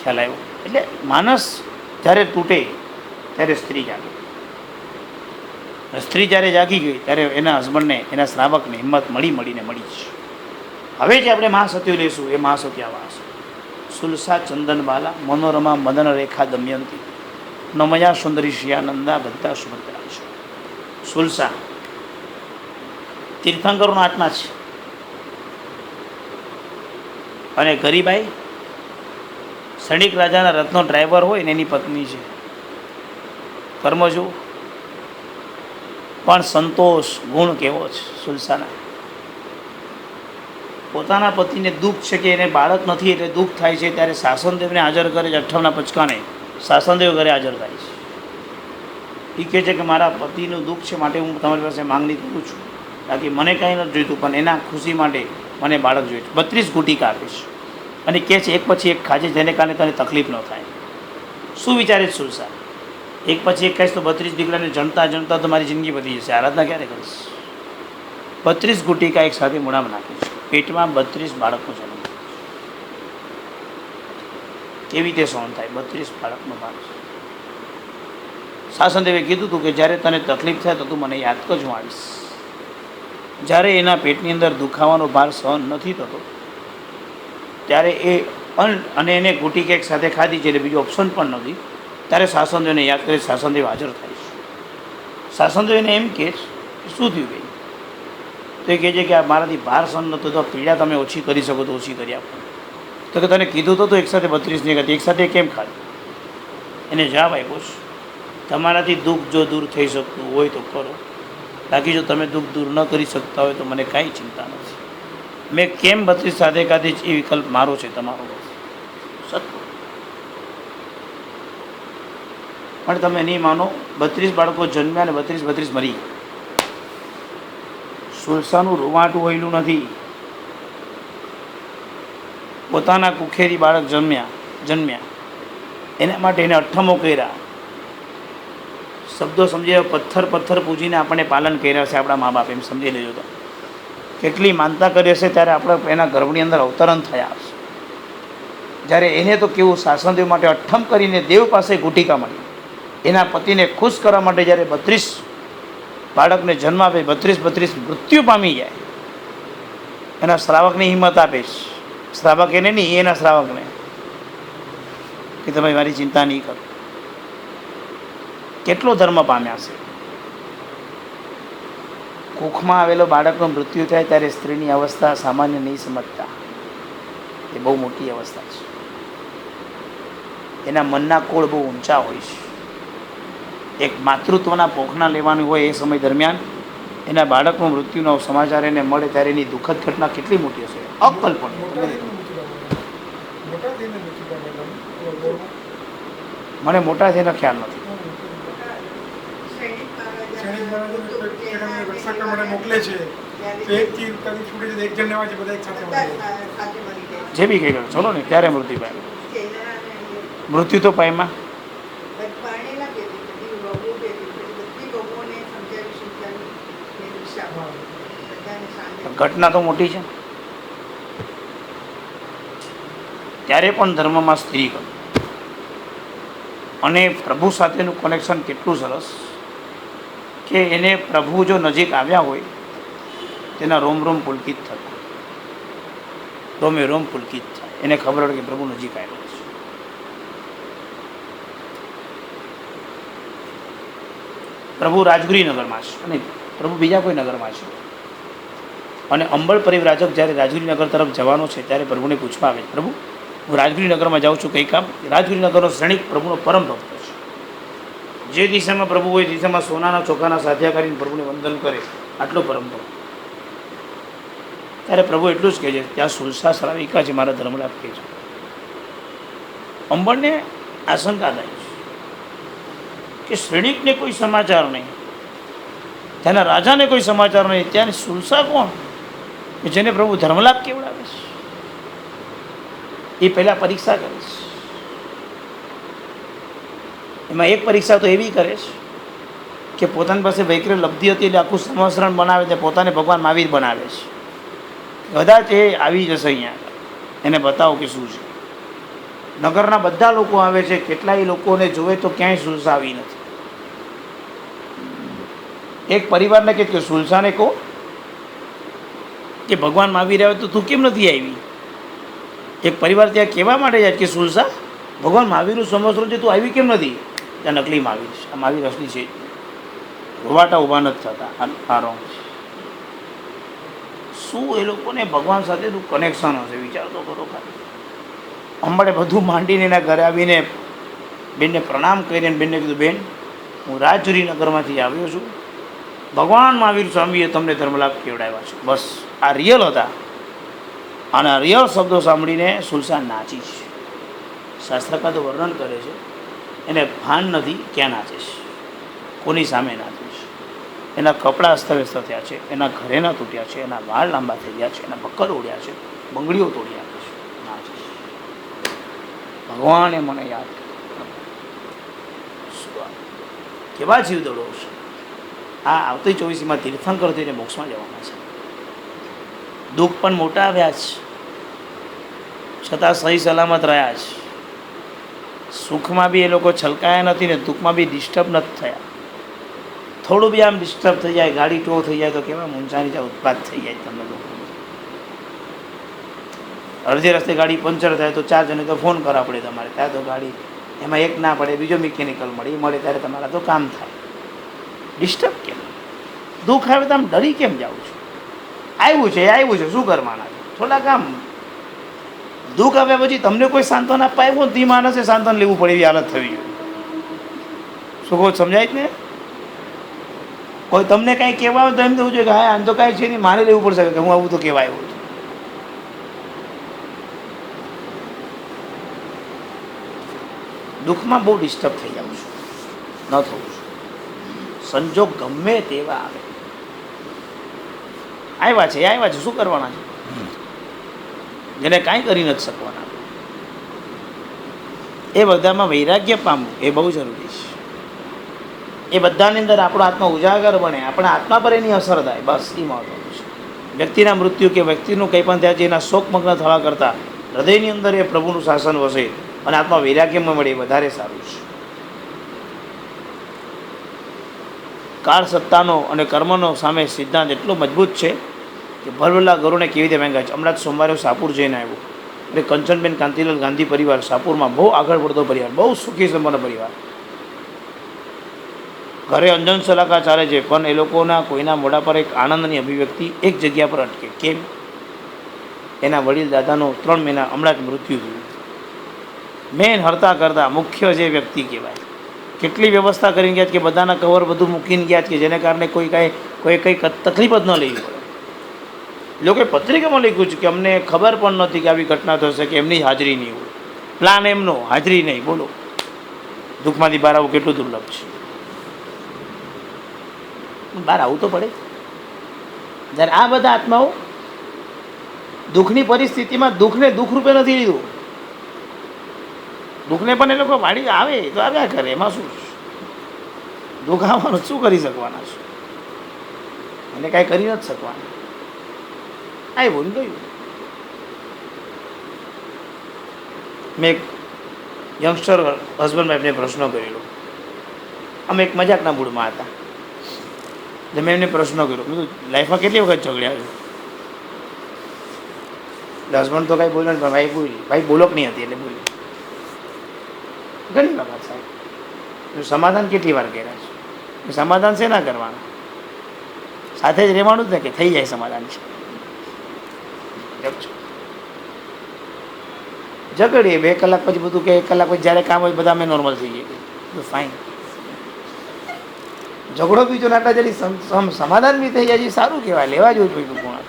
ખ્યાલ આવ્યો? એટલે માણસ જ્યારે તૂટે ત્યારે સ્ત્રી જાગે. સ્ત્રી જ્યારે જાગી ગઈ ત્યારે એના હસબન્ડને, એના શ્રાવકને હિંમત મળીને મળી છે. હવે જે આપણે મહાસતીઓ લઈશું એ મહાસતી આવા હશે: સુલસા ચંદનબાલા, મનોરમા મદન રેખા દમયંતી, નમયા સુંદરી શિયાનંદા બધા સુભદ્રા છે. સુલસા તીર્થંકરોનો આત્મા છે. અને ગરીબાઈ સૈનિક રાજાના રથનો ડ્રાઈવર હોય ને એની પત્ની છે. કર્મ જો પણ સંતોષ ગુણ કેવો છે સુલસાના. પોતાના પતિને દુઃખ છે કે એને બાળક નથી એટલે દુઃખ થાય છે ત્યારે શાસનદેવને હાજર કરે છે. 58ના પચકાને શાસનદેવ ઘરે હાજર થાય છે. એ કહે છે કે મારા પતિનું દુઃખ છે માટે હું તમારી પાસે માંગણી કરું છું, બાકી મને કાંઈ નથી જોઈતું, પણ એના ખુશી માટે મને બાળક જોઈએ છે. 32 ગુટિકા આપે છે અને કહે છે એક પછી એક ખાજે જેને કારણે તને તકલીફ ન થાય. શું વિચારે છે સુલસા? એક પછી એક ખાઈશ તો 32 દીકરાને જણતા તો મારી જિંદગી બધી જશે, આરાધના ક્યારે કરીશ? 32 ગુટિકા એક સાથે મોઢામાં નાખે છે. પેટમાં 32 બાળકનો જન્મ. કેવી રીતે સહન થાય? 32 બાળકનો ભાગ. શાસનદેવે કીધું હતું કે જ્યારે તને તકલીફ થાય તો તું મને યાદ કરજો, હું આવીશ. જ્યારે એના પેટની અંદર દુખાવાનો ભાર સહન નથી થતો ત્યારે અને એને ગુટિકા એક સાથે ખાધી છે એટલે બીજો ઓપ્શન પણ નથી, ત્યારે શાસનદેવને યાદ કરી શાસનદેવ હાજર થાય છે. શાસનદેવ એને એમ કહે શું થયું ભાઈ? તો એ કહે છે કે આ મારાથી ભાર સહન નહોતો, તો પીડા તમે ઓછી કરી શકો તો ઓછી કરી આપો. તો કે તને કીધું તો એક સાથે 32 નહીં ખાતી, એક સાથે કેમ ખાધી? એને જવાબ આપ્યો છે તમારાથી દુઃખ જો દૂર થઈ શકતું હોય તો કરો, બાકી જો તમે દુઃખ દૂર ન કરી શકતા હોય તો મને કાંઈ ચિંતા નથી. મેં કેમ 32 સાથે ખાધી એ વિકલ્પ મારો છે, તમારો નથી. સત્ય. પણ તમે નહીં માનો, 32 બાળકો જન્મ્યા અને 32 મરી. સુલસાનું રૂવાટું હોયેલું નથી. પોતાના કુખેરી બાળક જન્મ્યા એના માટે એને 8મો કર્યા. શબ્દો સમજી, પથ્થર પૂજીને આપણને પાલન કર્યા છે આપણા મા બાપ, એમ સમજી લેજો. તો કેટલી માનતા કરી હશે ત્યારે આપણે એના ગર્ભની અંદર અવતરણ થયા હશે. જ્યારે એને તો કેવું શાસનદેવ માટે 8મ કરીને દેવ પાસે ગુટિકા મળી. એના પતિને ખુશ કરવા માટે જ્યારે 32 બાળકને જન્મ આપે, 32 મૃત્યુ પામી જાય, એના શ્રાવકની હિંમત આપે છે. શ્રાવક એને નહીં, એના શ્રાવકને કે તમે મારી ચિંતા નહીં કરો. કેટલો ધર્મ પામ્યા છે. કુખમાં આવેલો બાળકનું મૃત્યુ થાય ત્યારે સ્ત્રીની અવસ્થા સામાન્ય નહીં સમજતા, એ બહુ મોટી અવસ્થા છે. એના મનના કોળ બહુ ઊંચા હોય છે. એક માતૃત્વના પોખણા લેવાનું હોય એ સમય દરમિયાન એના બાળકનું મૃત્યુનો સમાચાર એને મળે ત્યારે એની દુઃખદ ઘટના કેટલી મોટી હશે, અકલ્પનીય. મને મોટા થઈને ખ્યાલ નથી. સૈનિક મહારાજ રક્ષા કરવા માટે મોકલે છે તો એક તીર કદી છૂટે છે, એક જણ લેવા છે, બધા એક સાથે મળે છે. જે બી કંઈ કરો ચલો ને ત્યારે મૃત્યુ પામ્યા. મૃત્યુ તો પામ્યા. ઘટના તો મોટી છે. ત્યારે પણ ધર્મમાં સ્ત્રી ગયું અને પ્રભુ સાથેનું કનેક્શન કેટલું સરસ કે એને પ્રભુ જો નજીક આવ્યા હોય તેના રોમ રોમ પુલકિત થતા, રોમે રોમ પુલકિત થાય. એને ખબર હોય કે પ્રભુ નજીક આવ્યો છે. પ્રભુ રાજગુરી નગરમાં છે અને પ્રભુ બીજા કોઈ નગરમાં છે. અને અંબળ પરિવ્રાજક જ્યારે રાજગુરી નગર તરફ જવાનો છે ત્યારે પ્રભુને પૂછવા આવે, પ્રભુ હું રાજગુરી નગરમાં જાઉં છું, કંઈ કામ? રાજગુરી નગરનો શ્રેણિક પ્રભુનો પરમ ભક્ત છે. જે દિશામાં પ્રભુ હોય દિશામાં સોનાના ચોખાના સાધ્યા કરીને પ્રભુને વંદન કરે, આટલો પરમ ભક્ત. ત્યારે પ્રભુ એટલું જ કહે છે, ત્યાં સુલસા શ્રાવિકા છે, મારા ધર્મલાભ કહે છે. અંબળને આશંકા થાય છે કે શ્રેણિકને કોઈ સમાચાર નહીં, ત્યાંના રાજાને કોઈ સમાચાર નહીં, ત્યાંની સુલસા કોણ કે જેને પ્રભુ ધર્મલાભ કેવડાવે છે? એ પહેલાં પરીક્ષા કરે છે. એમાં એક પરીક્ષા તો એવી કરે છે કે પોતાની પાસે વૈકલ્ય લબ્ધિ હતી એટલે આખું સમસ્રણ બનાવે છે, પોતાને ભગવાન મહાવીર બનાવે છે. કદાચ એ આવી જશે અહીંયા, એને બતાવો કે શું છે. નગરના બધા લોકો આવે છે, કેટલાય લોકોને જોવે તો ક્યાંય સુલસા આવી નથી. એક પરિવારને કે સુલસાને કહો કે ભગવાન મહાવીર આવે તો તું કેમ નથી આવી? એક પરિવાર ત્યાં કહેવા માટે જાય કે સુલસા ભગવાન મહાવીરનું સમસ્રણ છે, તું આવી કેમ નથી? ત્યાં નકલી મહાવીર છે, આ મહાવીર અસલી છે. રોવાટા ઊભા નથી થતા. આ રોંગ છે. શું એ લોકોને ભગવાન સાથેનું કનેક્શન હશે? વિચાર તો કરો ખાલી. અંબાડે બધું માંડીને એના ઘરે આવીને બેનને પ્રણામ કરીને બેનને કીધું, બેન હું રાજુરી નગરમાંથી આવ્યો છું, ભગવાન મહાવીર સ્વામીએ તમને ધર્મલાભ કેવડાવ્યા છે. બસ આ રિયલ હતા. અને આ રિયલ શબ્દો સાંભળીને સુલસા નાચી છે. શાસ્ત્રકાર તો વર્ણન કરે છે, એને ભાન નથી ક્યાં નાચે છે, કોની સામે નાચે છે. એના કપડાં અસ્તવ્યસ્ત થયા છે, એના ઘરેના તૂટ્યા છે, એના વાળ લાંબા થઈ ગયા છે, એના બક્કર ઉડ્યા છે, બંગડીઓ તોડી આપે છે, નાચે છે. ભગવાને મને યાદ કર્યો. કેવા જીવ દડો છે. આ આવતી 24માં તીર્થંકર થઈને મોક્ષમાં જવાના છે. દુઃખ પણ મોટા આવ્યા છે, છતાં સહી સલામત રહ્યા છે. સુખમાં બી એ લોકો છલકાયા નથી ને દુઃખમાં બી ડિસ્ટર્બ નથી થયા. થોડું બી આમ ડિસ્ટર્બ થઈ જાય, ગાડી ટો થઈ જાય તો કેવા મૂંઝાની જાય ઉત્પાદ થઈ જાય. તમને લોકો અડધે રસ્તે ગાડી પંચર થાય તો 4 જણે તો ફોન કરવા પડે તમારે. ત્યાં તો ગાડી એમાં એક ના પડે, બીજો મિકેનિકલ મળે, એ મળે ત્યારે તમારા તો કામ થાય. ડિસ્ટર્બ કેમ? દુઃખ આવે તો આમ ડરી કેમ જાઉં છું? આવ્યું છે શું કરવાના છે? થોડાક આમ દુઃખ આવ્યા પછી તમને કોઈ સાંત્વન આપવા આવ્યું તે માણસે સાંત્વન લેવું પડે એવી હાલત થવી જોઈએ. શું કહો? સમજાય જ ને? કોઈ તમને કાંઈ કહેવા આવે તો એમ થવું જોઈએ કે હા આમ તો કાંઈ છે નહીં, મારે લેવું પડશે કે હું આવું તો કહેવા આવ્યો છું. દુઃખમાં બહુ ડિસ્ટર્બ થઈ જાઉં છું, ન થવું છું. સંજોગ ગમે તેવા આવે, આવ્યા છે શું કરવાના છે? જેને કાંઈ કરી નથી શકવાના. એ બધામાં વૈરાગ્ય પામવું એ બહુ જરૂરી છે. એ બધાની અંદર આપણો આત્મા ઉજાગર બને, આપણા આત્મા પર એની અસર થાય, બસ એ મહત્વનું છે. વ્યક્તિના મૃત્યુ કે વ્યક્તિનું કંઈ પણ થયા છે એના શોકમગ્ન થવા કરતાં હૃદયની અંદર એ પ્રભુનું શાસન વસે અને આત્મા વૈરાગ્યમાં મળે એ વધારે સારું છે. કાળ સત્તાનો અને કર્મનો સામે સિદ્ધાંત એટલો મજબૂત છે કે ભરભલા ગરુને કેવી રીતે માંગ્યા છે. હમણાં જ સોમવારે સાપુર જઈને આવ્યો એટલે કંચનબેન કાંતિલાલ ગાંધી પરિવાર સાપુરમાં બહુ આગળ પડતો પરિવાર, બહુ સુખી સંપન્ન પરિવાર. ઘરે અંજન સલાકા ચાલે છે પણ એ લોકોના કોઈના મોઢા પર એક આનંદની અભિવ્યક્તિ એક જગ્યા પર અટકે. કેમ? એના વડીલ દાદાનો 3 મહિના હમણાં જ મૃત્યુ થયું. મેન હરતા કરતા મુખ્ય જે વ્યક્તિ કહેવાય, કેટલી વ્યવસ્થા કરીને ગયા કે બધાના કવર બધું મૂકીને ગયા કે જેને કારણે કોઈ કંઈ તકલીફ જ ન લેવી પડે. લોકોએ પત્રિકામાં લખ્યું છે કે અમને ખબર પણ નથી કે આવી ઘટના થશે, કે એમની હાજરી નહીં હોય, પ્લાન એમનો, હાજરી નહીં. બોલો, દુઃખમાંથી બહાર આવવું કેટલું દુર્લભ છે. બહાર આવવું તો પડે. જ્યારે આ બધા આત્માઓ દુઃખની પરિસ્થિતિમાં દુઃખને દુઃખ રૂપે નથી લીધું. દુઃખને પણ એ લોકો વાળી આવે તો આવ્યા કરે, એમાં શું દુઃખ આવવાનું શું કરી શકવાના છે? એને કાંઈ કરી નથી શકવાના. આવ્યું ને ગયું. મેં એક યંગસ્ટર હસબન્ડ વાઈફને પ્રશ્ન કરેલો. અમે એક મજાકના મૂડમાં હતા એટલે મેં એમને પ્રશ્ન કર્યો, મેં લાઈફમાં કેટલી વખત ઝઘડ્યા છો? એટલે હસબન્ડ તો કાંઈ બોલ્યો ને, પણ ભાઈ બોલી, ભાઈ બોલોક નહીં હતી એટલે બોલી ઘણી વખત. સાહેબ સમાધાન કેટલી વાર કર્યા છે? સમાધાન છે ના કરવાના, સાથે જ રહેવાનું જ ને કે થઈ જાય સમાધાન છે. ઝઘડીએ 2 કલાક પછી બધું કે 1 કલાક પછી જ્યારે કામ હોય બધા અમે નોર્મલ થઈ જઈએ, ફાઇન. ઝઘડો બી જો નાટા જરી સમાધાન બી થઈ જાય સારું કહેવાય, લેવા જેવું જોઈએ ગુણ.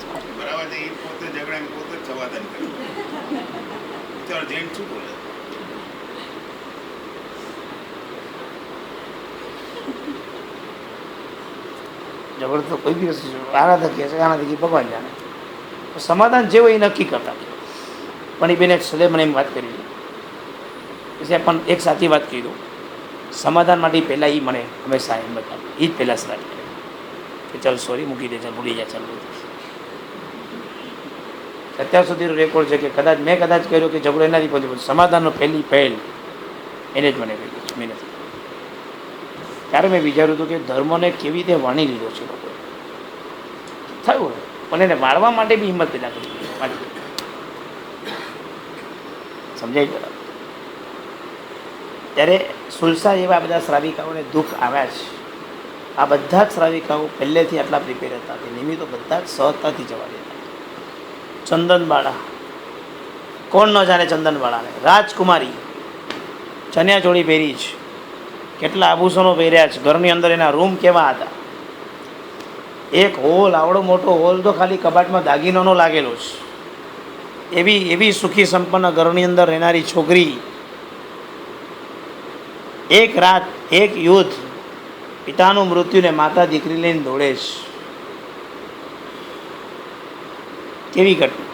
ઝઘડો તો કોઈ દિવસ આના થકી હશે, આના થકી ભગવાન જાણે. સમાધાન જે હોય એ નક્કી કરતા. પણ એ બેને સદે મને એમ વાત કરી પછી પણ એક સાચી વાત કહી દઉં, સમાધાન માટે પહેલાં એ મને હંમેશા એમ બતાવે, એ જ પહેલાં સલાહ કરે કે ચાલ સોરી મૂકી દે, ચાલ ભૂલી જાય, ચાલ ભૂલી. અત્યાર સુધીનો રેકોર્ડ છે કે કદાચ મેં કર્યો કે ઝઘડો એનાથી પહોંચ્યો, સમાધાનનો પહેલ એને જ મને કહ્યું છે, મેં નથી. ત્યારે મેં વિચાર્યું હતું કે ધર્મને કેવી રીતે વાણી લીધો છે લોકોએ. થયું પણ એને વાળવા માટે બી હિંમત પેદા કરી સમજાય બરાબર. ત્યારે સુલસા જેવા બધા શ્રાવિકાઓને દુઃખ આવ્યા છે. આ બધા જ શ્રાવિકાઓ પહેલેથી આટલા પ્રિપેર હતા કે નિમિત્તો બધા જ સહજતાથી જવા દેતા. ચંદનબાળા, કોણ ન જાણે ચંદનબાળાને? રાજકુમારી, ચણિયાચોળી પહેરી છે, કેટલા આભૂષણો પહેર્યા છે, ઘરની અંદર એના રૂમ કેવા હતા. એક હોલ, આવડો મોટો હોલ તો ખાલી કબાટમાં દાગીનોનો લાગેલો છે. એવી સુખી સંપન્ન ઘરની અંદર રહેનારી છોકરી, એક રાત એક યુદ્ધ, પિતાનું મૃત્યુને માતા દીકરી લઈને દોડે છે. કેવી ઘટના!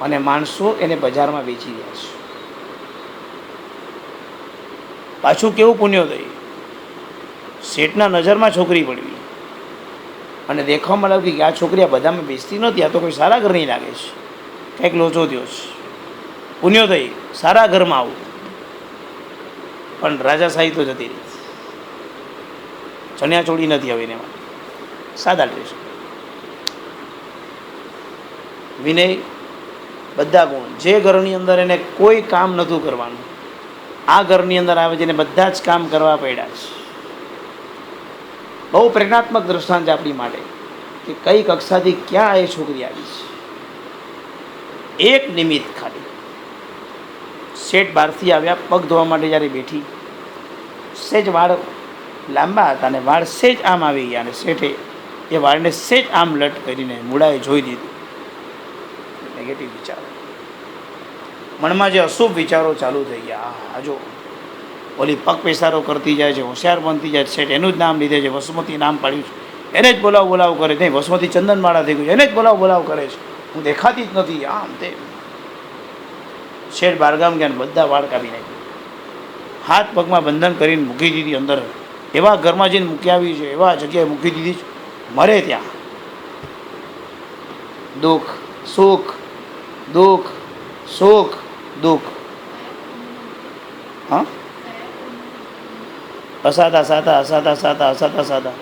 અને માણસો એને બજારમાં વેચી રહ્યા છે. પાછું કેવું પુણ્ય થયું, શેઠના નજરમાં છોકરી પડવી અને દેખાવામાં લાગ્યું કે આ છોકરી આ બધામાં બેસતી નથી, આ તો કોઈ સારા ઘરની લાગે છે, કંઈક લોચો થયો છે. પુણ્ય થઈ સારા ઘરમાં આવું, પણ રાજાશાહી તો જતી રહી. ચણિયાચોળી નથી હવે એને માટે, સાદા ડ્રેસ, વિનય, બધા ગુણ. જે ઘરની અંદર એને કોઈ કામ નહોતું કરવાનું, આ ઘરની અંદર આવે છે એને બધા જ કામ કરવા પડ્યા છે. બહુ પ્રેરણાત્મક દ્રષ્ટાંત છે આપણી માટે કે કઈ કક્ષાથી ક્યાં એ છોકરી આવી છે. એક નિમિત્ત ખાલી, શેઠ બહારથી આવ્યા, પગ ધોવા માટે જ્યારે બેઠી, સેજ વાળ લાંબા હતા અને વાળ સેજ આમ આવી ગયા અને શેઠે એ વાળને સેજ આમ લટ કરીને મૂળાએ જોઈ દીધું. નેગેટિવ વિચારો, મનમાં જે અશુભ વિચારો ચાલુ થઈ ગયા. આ જો ઓલી પગ પેસારો કરતી જાય છે, હોશિયાર બનતી જાય છે, શેઠ એનું જ નામ લીધે છે, વસુમતી નામ પાડ્યું છે, એને જ બોલાવ કરે છે. વસુમતી ચંદનબાળા થઈ ગયું છે, એને જ બોલાવ કરે છે, હું દેખાતી જ નથી, આમ તે. શેઠ બારગામ ગયા, બધા વાળ કાપી નાખ્યા, હાથ પગમાં બંધન કરીને મૂકી દીધી અંદર. એવા ઘરમાં જઈને મૂકી આવી છે, એવા જગ્યાએ મૂકી દીધી છે, મરે ત્યાં. દુઃખ સુખ, દુઃખ સુખ, દુઃખ. હા, અસાધા સાધા, અસાધા સાધા, અસાધા સાધા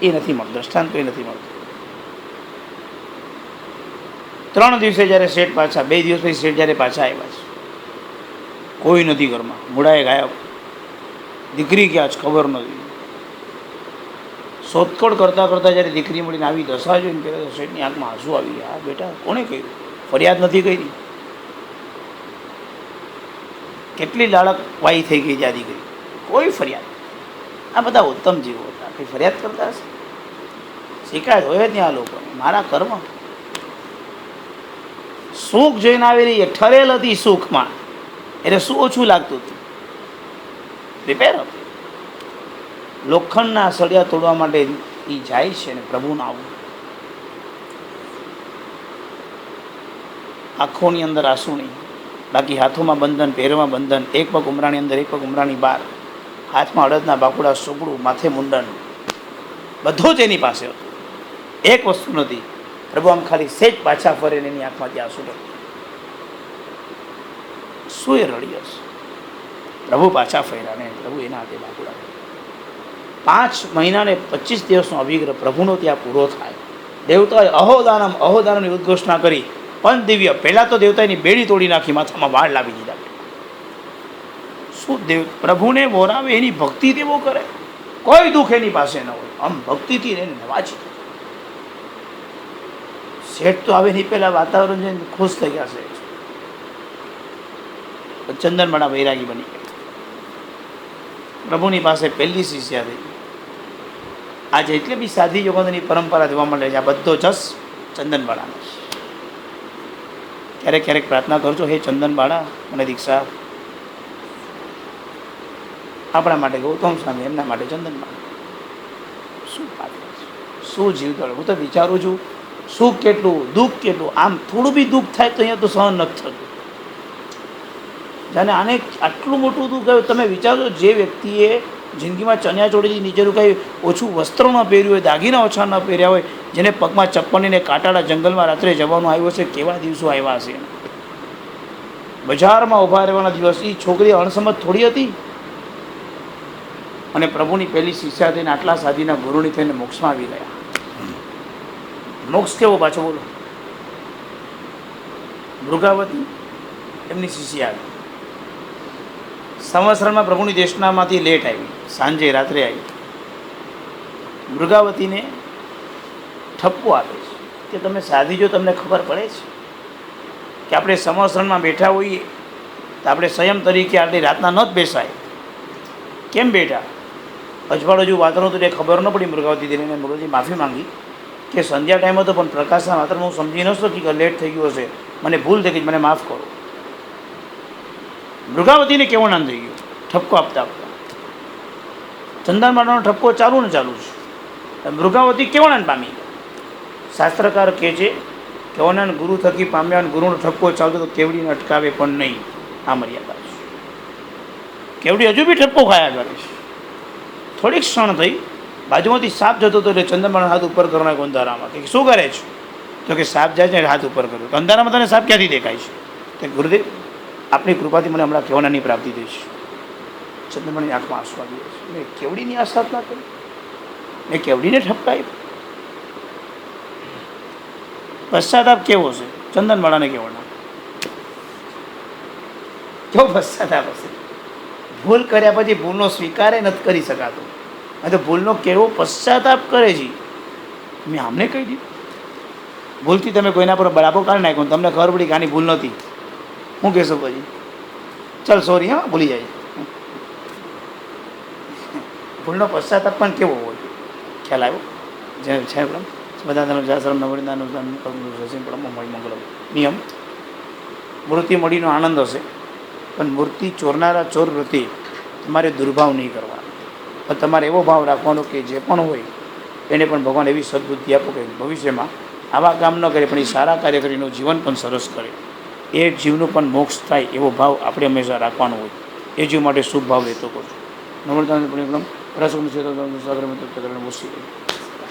એ નથી મળતું, દ્રષ્ટાંત કોઈ નથી મળતું. 3 દિવસે જ્યારે શેઠ પાછા, 2 દિવસ પછી શેઠ જ્યારે પાછા આવ્યા છે, કોઈ નથી ઘરમાં, મૂળાએ ગાયબ. દીકરી ક્યાં છે ખબર નથી. શોધખોળ કરતાં જ્યારે દીકરી મળીને આવી દશા જોઈને કે શેઠની આંખમાં આંસુ આવી ગયા. બેટા કોણે કહ્યું? ફરિયાદ નથી કરી. કેટલી લાળક વાઈ થઈ ગઈ છે આ દીકરી, કોઈ ફરિયાદ. આ બધા ઉત્તમ જીવો હતા, કંઈ ફરિયાદ કરતા હશે? શિકાયત હોય ત્યાં આ લોકોને, મારા કર્મ. સુખ જોઈને આવેલી એ ઠરેલ હતી સુખમાં, એટલે શું ઓછું લાગતું હતું? Prepare up. લોખંડના સળિયા તોડવા માટે એ જાય છે ને પ્રભુને આવું. આંખોની અંદર આંસુ નહીં, બાકી હાથોમાં બંધન, પહેરમાં બંધન, એક પગ ઉમરાની અંદર, એક પગ ઉમરાની બહાર, હાથમાં અડદના બાકુડા, સોપડું, માથે મુંડન, બધું જ એની પાસે હતું. એક વસ્તુ નથી. પ્રભુ આમ ખાલી સેજ પાછા ફરે ને એની આંખમાંથી આંસુ પડે. શું એ રડી હશે? પ્રભુ પાછા ફર્યા ને પ્રભુ એના હાથે બાકુડા. 5 મહિના ને 25 દિવસનો અભિગ્રહ પ્રભુનો ત્યાં પૂરો થાય. દેવતાએ અહોદાનમની ઉદ્ઘોષણા કરી. પણ દિવ્ય પહેલાં તો દેવતાની બેડી તોડી નાખી, માથામાં વાળ લાવી દીધા. શું પ્રભુને બોરાવે એની ભક્તિ તેવો કરે, કોઈ દુઃખ એની પાસે ન હોય, આમ ભક્તિથી એને નવાજી. શેઠ તો આવે નહીં પહેલાં વાતાવરણ જોઈને ખુશ થઈ ગયા છે. ચંદનવાળા વૈરાગી બની ગયા. પ્રભુની પાસે પહેલી શિષ્યા થઈ. આજે એટલે બી સાદી યોગની પરંપરા જોવા મળે છે. આ બધો જસ ચંદનવાળાનો. ક્યારેક ક્યારેક પ્રાર્થના કરજો, હે ચંદનવાળા મને દીક્ષા. આપણા માટે ગૌતમ સ્વામી, એમના માટે ચંદનવાળા. શું પાત્ર, શું જીવતળ. હું તો વિચારું છું સુખ કેટલું, દુઃખ કેટલું. આમ થોડું બી દુઃખ થાય તો અહીંયા તો સહન નથી થતું. જાણે આને આટલું મોટું દુઃખ આવ્યું. તમે વિચારો, જે વ્યક્તિએ જિંદગીમાં ચણિયા ચોળીથી નીચેનું કંઈ ઓછું વસ્ત્રો ન પહેર્યું હોય, દાગીના ઓછા ન પહેર્યા હોય, જેને પગમાં ચપ્પલને કાંટાળા જંગલમાં રાત્રે જવાનું આવ્યું હશે, કેવા દિવસો આવ્યા હશે. બજારમાં ઊભા રહેવાના દિવસ. એ છોકરી અણસમજ થોડી હતી. અને પ્રભુની પહેલી શિષ્યા થઈને આટલા સાધીના ગુરુની થઈને મોક્ષમાં આવી ગયા. મોક્ષ કેવો પાછો બોલો? મૃગાવતી એમની શિષ્યા આવી. સંવત્સરમાં પ્રભુની દેશનામાંથી લેટ આવી, સાંજે રાત્રે આવી. મૃગાવતીને ઠપકો આપે છે કે તમે સાધી જો, તમને ખબર પડે છે કે આપણે સંવત્સરમાં બેઠા હોઈએ તો આપણે સંયમ તરીકે આટલી રાતના ન જ બેસાય. કેમ બેઠા? અજવાળો જો વાતાવરણ હતું એ ખબર ન પડી. મૃગાવતી દેવીને મૃગજી માફી માંગી કે સંધ્યા ટાઈમ હતો પણ પ્રકાશના વાતાવરણ હું સમજી ન શકી કે લેટ થઈ ગયું હશે, મને ભૂલ થઈ ગઈ, મને માફ કરો. મૃગાવતીને કેવો આનંદ થઈ ગયો ઠપકો આપતા આપતા. ચંદનવાળાનો ઠપકો ચાલુ ને ચાલુ છે. મૃગાવતી કેવો આનંદ પામી. શાસ્ત્રકાર કહે છે કે ઓનંદ ગુરુ થકી પામ્યા અને ગુરુનો ઠપકો ચાલતો તો કેવડીને અટકાવે પણ નહીં. આ મર્યાદા છે. કેવડી હજુ બી ઠપકો ખાયા કરે છે. થોડીક ક્ષણ થઈ, બાજુમાંથી સાપ જતો હતો એટલે ચંદનવાળાનો હાથ ઉપર કરવાનો અંધારામાં. કે શું કરે છે? તો કે સાપ જાય છે હાથ ઉપર કર્યો. તો અંધારામાં તને સાપ ક્યાંથી દેખાય છે? કે ગુરુદેવ આપની કૃપાથી મને હમણાં કેવડાની પ્રાપ્તિ થઈ છે. ચંદ્રમણિની આંખમાં આંસુ આવી છે. મેં કેવડીની આસ્થાપના કરી, મેં કેવડીને ઠપકાઈ. પશ્ચાતાપ કેવો છે? ચંદનવાળાને કેવડા કેવો પશ્ચાતાપ હશે? ભૂલ કર્યા પછી ભૂલનો સ્વીકારે નથી કરી શકાતો. અને તો ભૂલનો કેવો પશ્ચાતાપ કરે છે. મેં આમને કહી દીધું. ભૂલથી તમે કોઈના પર બળાપો કાઢી નાખ્યો, તમને ખબર પડી કે આની ભૂલ નહોતી. હું કહેશો પછી? ચાલ સોરી, હા ભૂલી જાય. ભૂલનો પશ્ચાતાપ પણ કેવો હોય? ખ્યાલ આવ્યો? જે છે બધા જાશ્રમ મંગળમ નિયમ. મૂર્તિ મળીનો આનંદ હશે, પણ મૂર્તિ ચોરનારા ચોર પ્રત્યે તમારે દુર્ભાવ નહીં કરવાનો. પણ તમારે એવો ભાવ રાખવાનો કે જે પણ હોય એને પણ ભગવાન એવી સદબુદ્ધિ આપો કે ભવિષ્યમાં આવા કામ ન કરે પણ એ સારા કાર્ય કરીને જીવન પણ સરસ કરે. એ જીવનું પણ મોક્ષ થાય એવો ભાવ આપણે હંમેશા રાખવાનો હોય. એ જીવ માટે શુભ ભાવ લેતો કરજો. નમ્રતા પરિક્રમ રસગુણ છે.